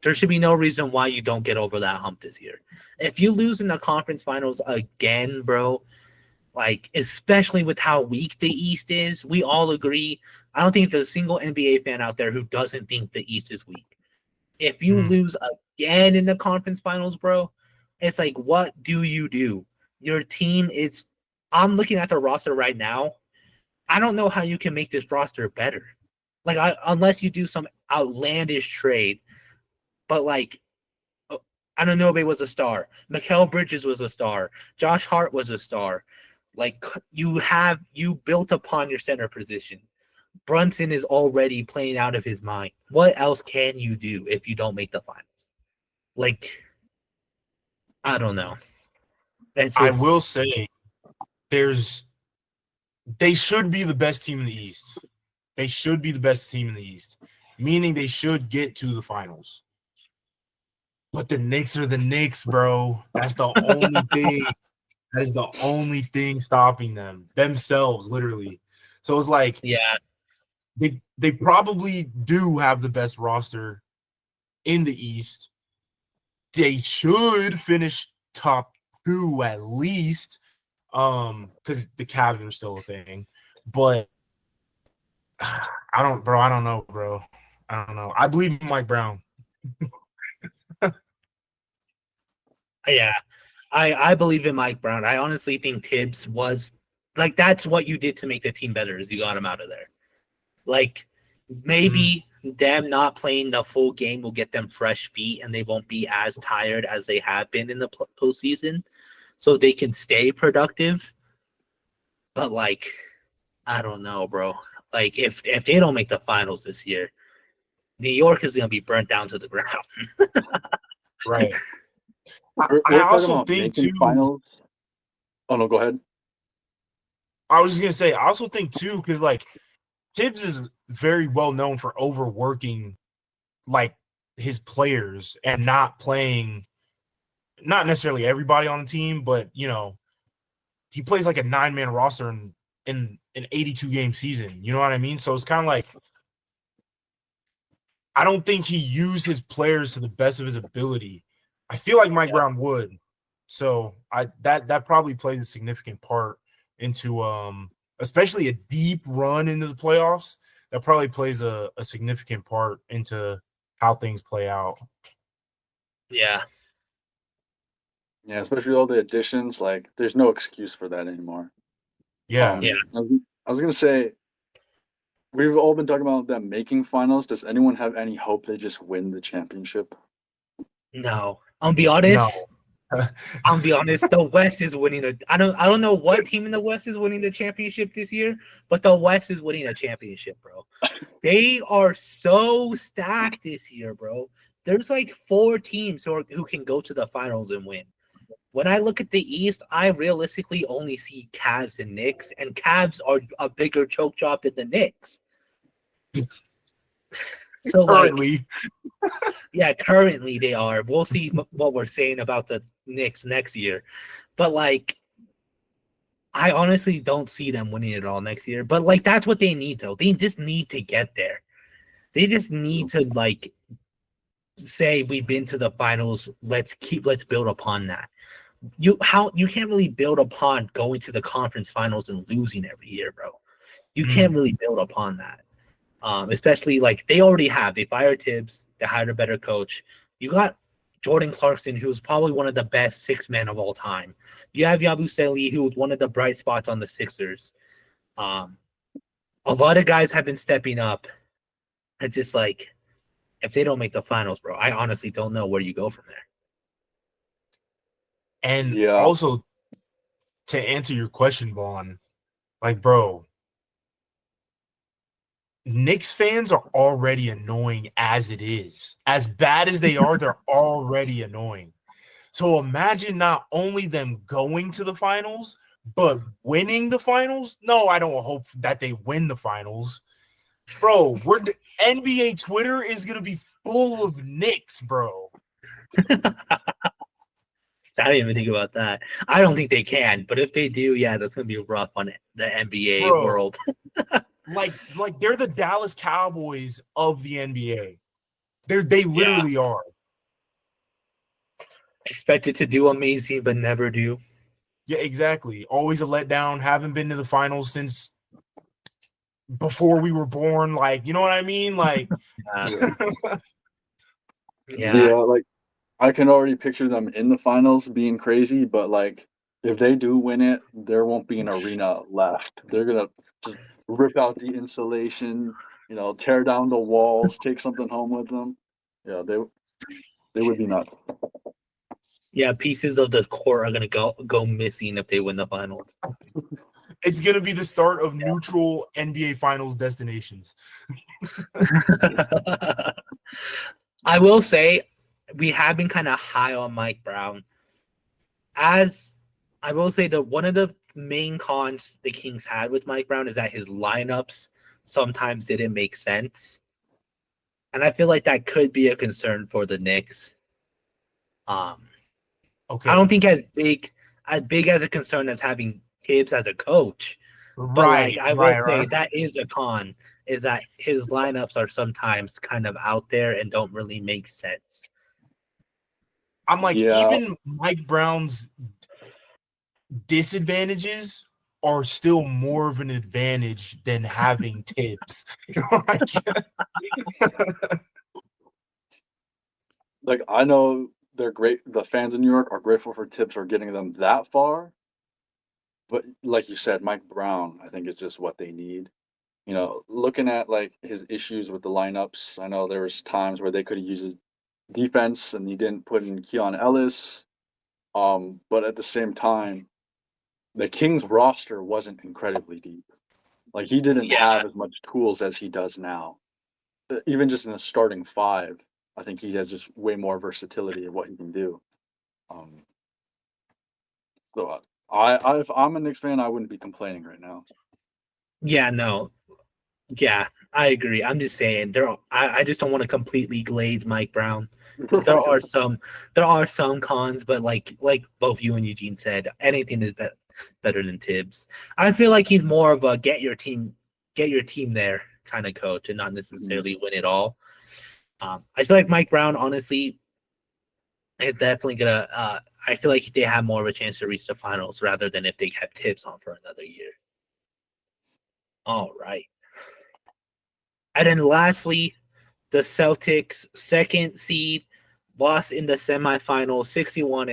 there should be no reason why you don't get over that hump this year. If you lose in the conference finals again, bro, like especially with how weak the East is, we all agree. I don't think there's a single NBA fan out there who doesn't think the East is weak. If you lose again in the conference finals, bro, it's like, what do you do? Your team is. I'm looking at the roster right now. I don't know how you can make this roster better. Like, unless you do some outlandish trade. But like, Anunoby was a star. Mikal Bridges was a star. Josh Hart was a star. Like you built upon your center position. Brunson is already playing out of his mind. What else can you do if you don't make the finals? Like, I don't know. I will say they should be the best team in the East. They should be the best team in the East, meaning they should get to the finals. But the Knicks are the Knicks, bro. That's the only thing. That is the only thing stopping them themselves, literally. So it's like, yeah, they probably do have the best roster in the East. They should finish top 2 at least, because the Cavs are still a thing. But I don't know, bro. I don't know. I believe in Mike Brown. Yeah, I believe in Mike Brown. I honestly think Tibbs was like that's what you did to make the team better is you got him out of there. Like maybe them not playing the full game will get them fresh feet and they won't be as tired as they have been in the postseason, so they can stay productive. But like, I don't know, bro. Like if they don't make the finals this year, New York is gonna be burnt down to the ground. Right. We're I talking also about think making too. finals. Oh no, go ahead. I was just gonna say, I also think too, because like Tibbs is very well known for overworking like his players and not playing, not necessarily everybody on the team, but you know, he plays like a 9-man roster in an 82 game season. You know what I mean? So it's kind of like I don't think he used his players to the best of his ability. I feel like Mike Brown would. So that probably plays a significant part into especially a deep run into the playoffs. that probably plays a significant part into how things play out. Yeah. Yeah, especially all the additions. Like, there's no excuse for that anymore. Yeah. Yeah. I was gonna say, we've all been talking about them making finals. Does anyone have any hope they just win the championship? No. I'll be No. honest. I'll be honest. The West is winning the. I don't know what team in the West is winning the championship this year, but the West is winning a championship, bro. They are so stacked this year, bro. There's like 4 teams who can go to the finals and win. When I look at the East, I realistically only see Cavs and Knicks, and Cavs are a bigger choke job than the Knicks. So, like, Currently, yeah, currently they are. We'll see what we're saying about the Knicks next year. But, like, I honestly don't see them winning it all next year. But, like, that's what they need, though. They just need to get there. They just need to, like, say we've been to the finals. Let's build upon that. You can't really build upon going to the conference finals and losing every year, bro. You can't really build upon that. Especially like they fired Tibbs, they hired a better coach. You got Jordan Clarkson, who's probably one of the best 6 men of all time. You have Yabusele, who's one of the bright spots on the Sixers. A lot of guys have been stepping up. It's just like if they don't make the finals, bro, I honestly don't know where you go from there. and Yeah. also to answer your question, Vaughn, like, bro, Knicks fans are already annoying as it is. As bad as they are, they're already annoying. So imagine not only them going to the finals, but winning the finals. No, I don't hope that they win the finals. Bro, NBA Twitter is going to be full of Knicks, bro. I didn't even think about that. I don't think they can, but if they do, yeah, that's gonna be rough on the NBA Bro. world. Like they're the Dallas Cowboys of the NBA. They literally are. Expected to do amazing, but never do. Yeah, exactly. Always a letdown. Haven't been to the finals since before we were born. Like, you know what I mean? Like, Yeah. Like, I can already picture them in the finals being crazy, but like if they do win it, there won't be an arena left. They're gonna just rip out the insulation, tear down the walls, take something home with them. Yeah, they would be nuts. Yeah, pieces of the court are gonna go missing if they win the finals. it's gonna be the start of neutral NBA finals destinations. I will say we have been kind of high on Mike Brown. As I will say that one of the main cons the Kings had with Mike Brown is that his lineups sometimes didn't make sense. And I feel like that could be a concern for the Knicks. Okay. I don't think as big as a concern as having Tibbs as a coach. But like I will say that is a con, is that his lineups are sometimes kind of out there and don't really make sense. I'm like, even Mike Brown's disadvantages are still more of an advantage than having Tibbs. Like, I know they're great. The fans in New York are grateful for Tibbs for getting them that far. But like you said, Mike Brown, I think, is just what they need. Looking at like his issues with the lineups, I know there was times where they could have used his defense and he didn't put in Keon Ellis. But at the same time, the Kings roster wasn't incredibly deep. Like, he didn't have as much tools as he does now. Even just in the starting 5, I think he has just way more versatility of what he can do. So if I'm a Knicks fan, I wouldn't be complaining right now. Yeah, no. Yeah, I agree. I'm just saying I just don't want to completely glaze Mike Brown. There are some cons, but like both you and Eugene said, anything is better than Tibbs. I feel like he's more of a get your team there kind of coach and not necessarily win it all. I feel like Mike Brown, honestly, is definitely gonna. I feel like they have more of a chance to reach the finals rather than if they kept Tibbs on for another year. All right. And then lastly, the Celtics, second seed, lost in the semifinals,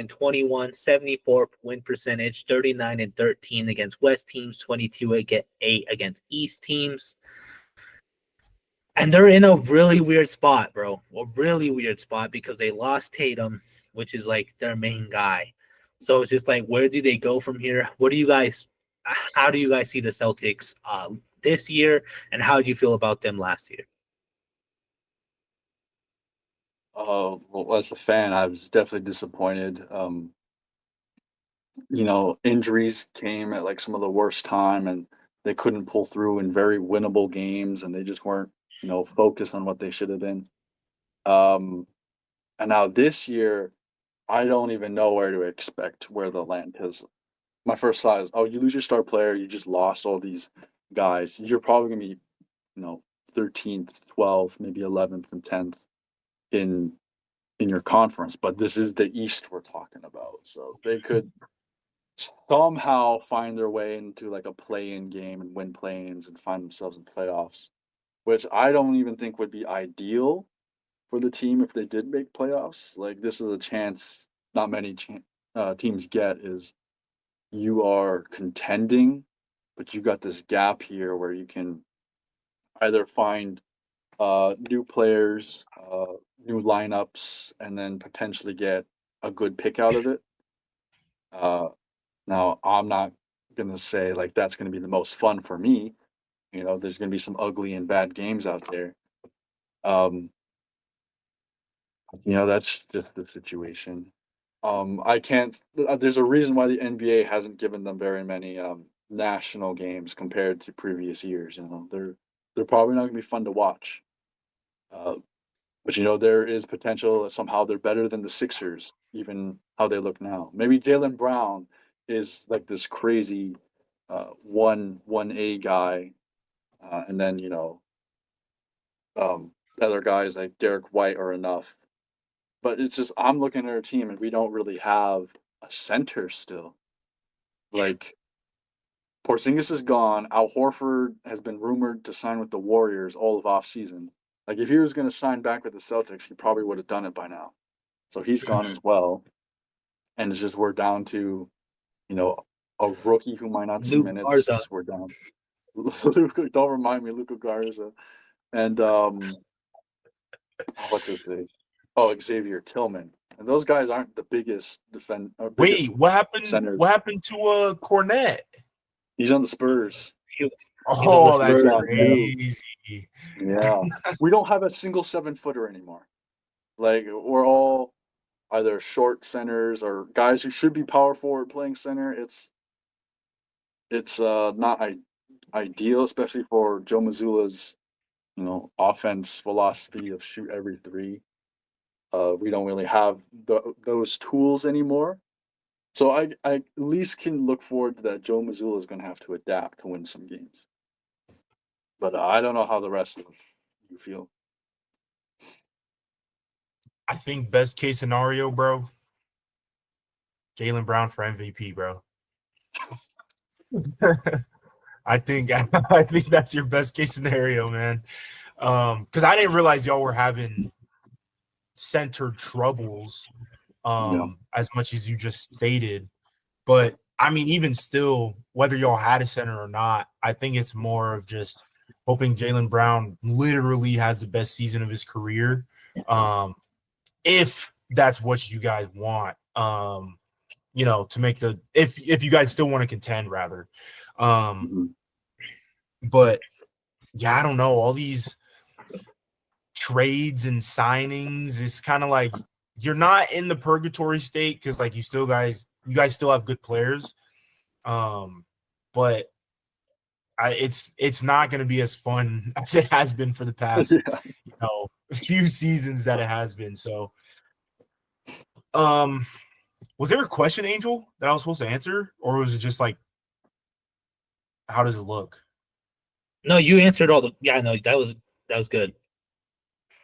61-21, 74 win percentage, 39-13 against West teams, 22-8 against East teams. And they're in a really weird spot, bro. A really weird spot because they lost Tatum, which is like their main guy. So it's just like, where do they go from here? How do you guys see the Celtics this year, and how do you feel about them last year? Well, as a fan, I was definitely disappointed. Injuries came at like some of the worst time, and they couldn't pull through in very winnable games, and they just weren't, focused on what they should have been. Um, and now this year, I don't even know where to expect where they'll land because my first thought is, oh, you lose your star player, you just lost all these guys. You're probably gonna be, 13th, 12th, maybe 11th and 10th in your conference, but this is the East we're talking about. So they could somehow find their way into like a play-in game and win play-ins and find themselves in playoffs, which I don't even think would be ideal for the team if they did make playoffs. Like this is a chance not many teams get is you are contending, but you got this gap here where you can either find new players, new lineups, and then potentially get a good pick out of it. Now, I'm not gonna say like that's gonna be the most fun for me. There's gonna be some ugly and bad games out there. Um, that's just the situation. I can't. There's a reason why the NBA hasn't given them very many national games compared to previous years. They're probably not gonna be fun to watch. Uh, but there is potential that somehow they're better than the Sixers, even how they look now. Maybe Jalen Brown is like this crazy one A guy, and then other guys like Derek White are enough. But it's just I'm looking at our team and we don't really have a center still. Like Porzingis is gone. Al Horford has been rumored to sign with the Warriors all of off season. Like if he was going to sign back with the Celtics, he probably would have done it by now. So he's gone as well, and it's just we're down to, you know, a rookie who might not see Luke Garza. minutes. We're down. Don't remind me, Luka Garza, and what's his name? Oh, Xavier Tillman. And those guys aren't the biggest Wait, what happened? centers. What happened to Cornette? He's on the Spurs. Oh, that's Spurs too. crazy. Yeah, we don't have a single 7-footer anymore. Like we're all either short centers or guys who should be power forward playing center. It's not ideal, especially for Joe Mazzulla's offense philosophy of shoot every three. We don't really have those tools anymore. So I at least can look forward to that. Joe Mazzulla is going to have to adapt to win some games. But I don't know how the rest of you feel. I think best case scenario, bro. Jaylen Brown for MVP, bro. I think that's your best case scenario, man. Because I didn't realize y'all were having center troubles as much as you just stated. But I mean, even still, whether y'all had a center or not, I think it's more of just hoping Jaylen Brown literally has the best season of his career. If that's what you guys want, to make if you guys still want to contend, rather. But yeah, I don't know. All these trades and signings, it's kind of like you're not in the purgatory state because like you guys still have good players. But it's not going to be as fun as it has been for the past few seasons that it has been. So was there a question, Angel, that I was supposed to answer, or was it just like how does it look? No, you answered all the. Yeah, no, that was good.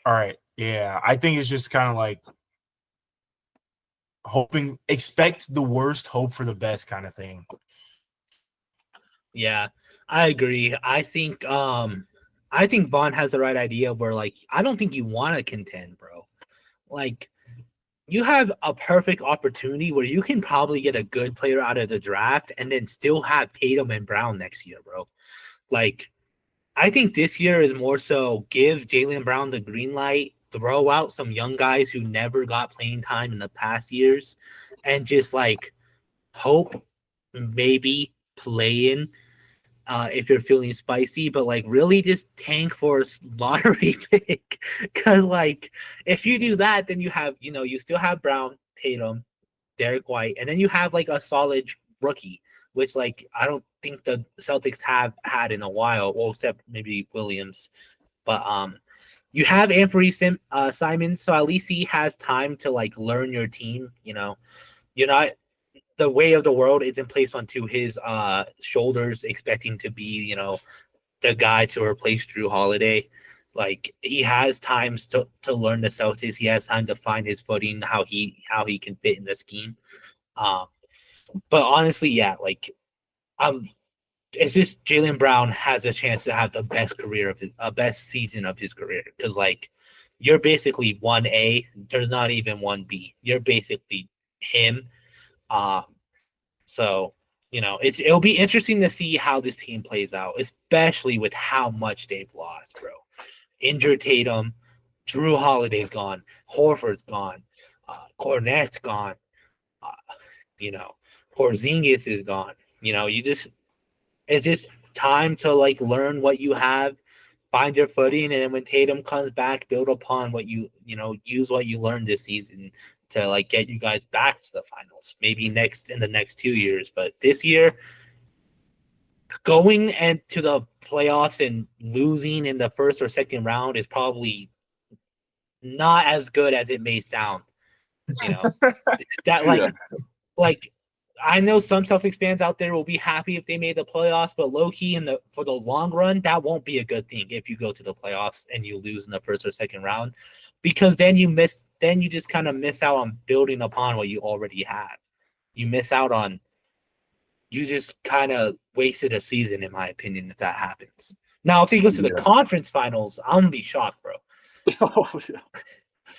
All right, yeah, I think it's just kind of like expect the worst, hope for the best kind of thing. Yeah, I agree. I think I think Vaughn has the right idea where, like, I don't think you want to contend, bro. Like, you have a perfect opportunity where you can probably get a good player out of the draft and then still have Tatum and Brown next year, bro. Like, I think this year is more so give Jaylen Brown the green light, throw out some young guys who never got playing time in the past years, and just like hope maybe play in if you're feeling spicy, but like really just tank for a lottery pick. Because like if you do that, then you have, you still have Brown, Tatum, Derek White, and then you have like a solid rookie, which like I don't think the Celtics have had in a while, well, except maybe Williams. But you have Anthony Simons, so at least he has time to like learn your team. You're not the way of the world isn't placed onto his shoulders, expecting to be, the guy to replace Drew Holiday. Like he has times to learn the Celtics. He has time to find his footing, how he can fit in the scheme. But honestly, yeah, like it's just Jaylen Brown has a chance to have the best best season of his career, because like you're basically 1A. There's not even 1B. You're basically him. So it'll be interesting to see how this team plays out, especially with how much they've lost, bro. Injured Tatum, Drew Holiday's gone, Horford's gone, Cornette's gone, Porzingis is gone. It's just time to like learn what you have, find your footing, and then when Tatum comes back, build upon what use what you learned this season to like get you guys back to the finals. Maybe in the next 2 years, but this year, going and to the playoffs and losing in the first or second round is probably not as good as it may sound. That like I know some Celtics fans out there will be happy if they made the playoffs, but low key for the long run, that won't be a good thing if you go to the playoffs and you lose in the first or second round, because then you just kind of miss out on building upon what you already have. You just kind of wasted a season, in my opinion, if that happens. Now, if he goes to the conference finals, I'm gonna be shocked, bro. Oh, yeah.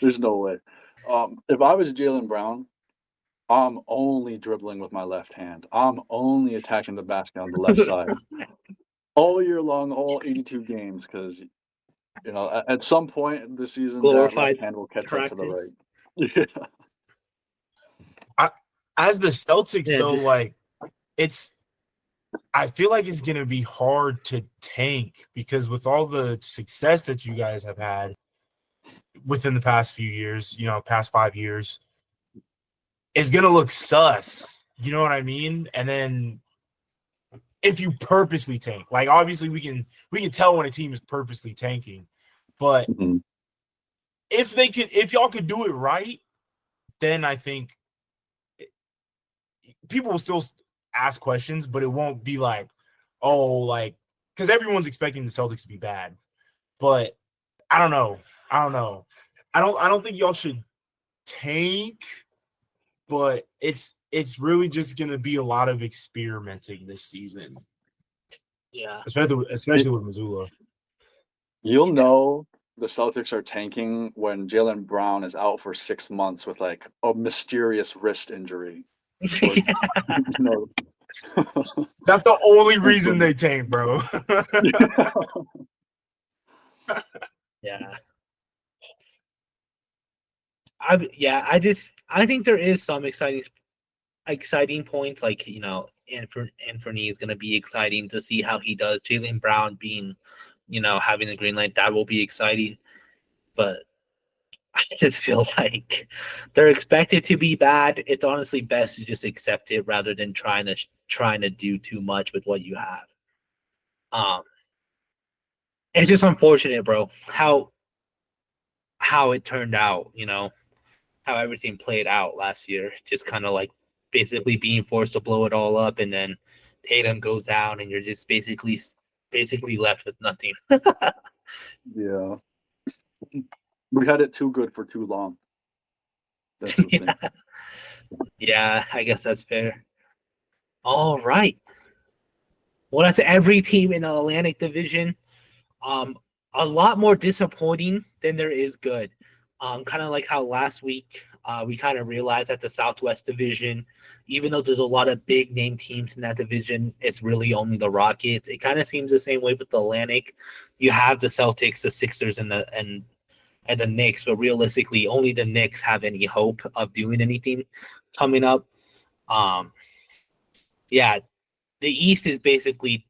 There's no way. If I was Jaylen Brown, I'm only dribbling with my left hand. I'm only attacking the basket on the left side all year long, all 82 games, because at some point this season, that left hand will catch up to the right. Yeah. As the Celtics, though, like I feel like it's gonna be hard to tank, because with all the success that you guys have had within the past few years, past 5 years, it's gonna look sus. You know what I mean? And then if you purposely tank, like obviously we can tell when a team is purposely tanking, but if y'all could do it right, then I think people will still ask questions, but it won't be like, because everyone's expecting the Celtics to be bad. But I don't know. I don't think y'all should tank, but it's really just gonna be a lot of experimenting this season. Yeah. Especially with Missoula. You'll know the Celtics are tanking when Jaylen Brown is out for 6 months with like a mysterious wrist injury. That's the only reason they tank, bro. Yeah. I think there is some exciting points, like Anthony is going to be exciting to see how he does. Jaylen Brown being, having the green light, that will be exciting. But I just feel like they're expected to be bad. It's honestly best to just accept it rather than trying to do too much with what you have. It's just unfortunate, bro, how it turned out, how everything played out last year. Just kind of like basically being forced to blow it all up, and then Tatum goes down, and you're just basically left with nothing. Yeah. We had it too good for too long. That's the thing. Yeah, I guess that's fair. All right. Well, that's every team in the Atlantic Division. A lot more disappointing than there is good. Kind of like how last week we kind of realized that the Southwest Division, even though there's a lot of big name teams in that division, it's really only the Rockets. It kind of seems the same way with the Atlantic. You have the Celtics, the Sixers, and the Knicks, but realistically, only the Knicks have any hope of doing anything coming up. Yeah, the East is basically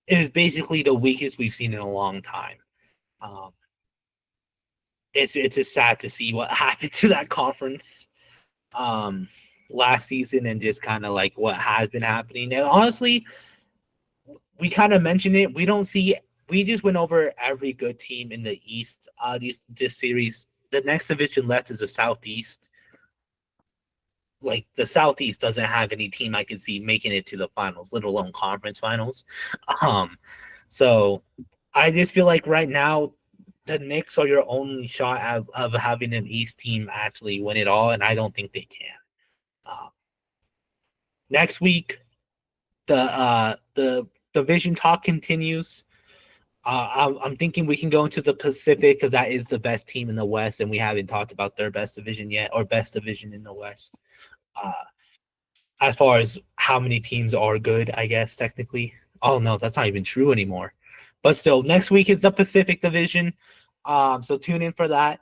the weakest we've seen in a long time. It's just sad to see what happened to that conference last season and just kind of like what has been happening. And honestly, we kind of mentioned it. We just went over every good team in the East. This series, the next division left is the Southeast. Like the Southeast doesn't have any team I can see making it to the finals, let alone conference finals. So I just feel like right now the Knicks are your only shot of having an East team actually win it all, and I don't think they can. Next week, the division talk continues. I'm thinking we can go into the Pacific because that is the best team in the West, and we haven't talked about their best division yet, or best division in the West. As far as how many teams are good, I guess technically. Oh no, that's not even true anymore. But still, next week is the Pacific Division. So tune in for that.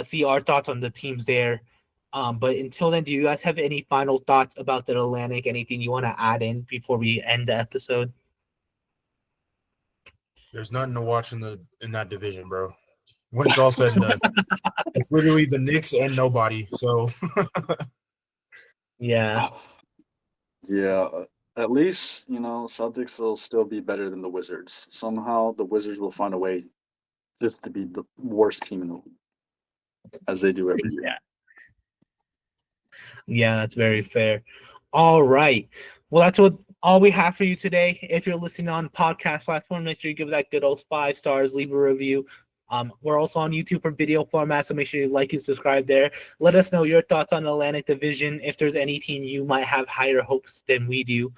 See our thoughts on the teams there. But until then, do you guys have any final thoughts about the Atlantic? Anything you want to add in before we end the episode? There's nothing to watch in that division, bro. When it's all said and done, it's literally the Knicks and nobody. So Yeah. Yeah, at least, Celtics will still be better than the Wizards. Somehow the Wizards will find a way just to be the worst team in the league, as they do every year. Yeah, that's very fair. All right. Well, that's all we have for you today. If you're listening on podcast platform, make sure you give that good old 5 stars, leave a review. We're also on YouTube for video format, so make sure you like and subscribe there. Let us know your thoughts on the Atlantic Division. If there's any team you might have higher hopes than we do.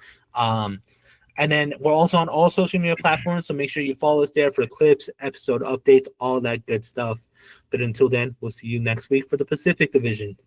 And then we're also on all social media platforms, so make sure you follow us there for clips, episode updates, all that good stuff. But until then, we'll see you next week for the Pacific Division.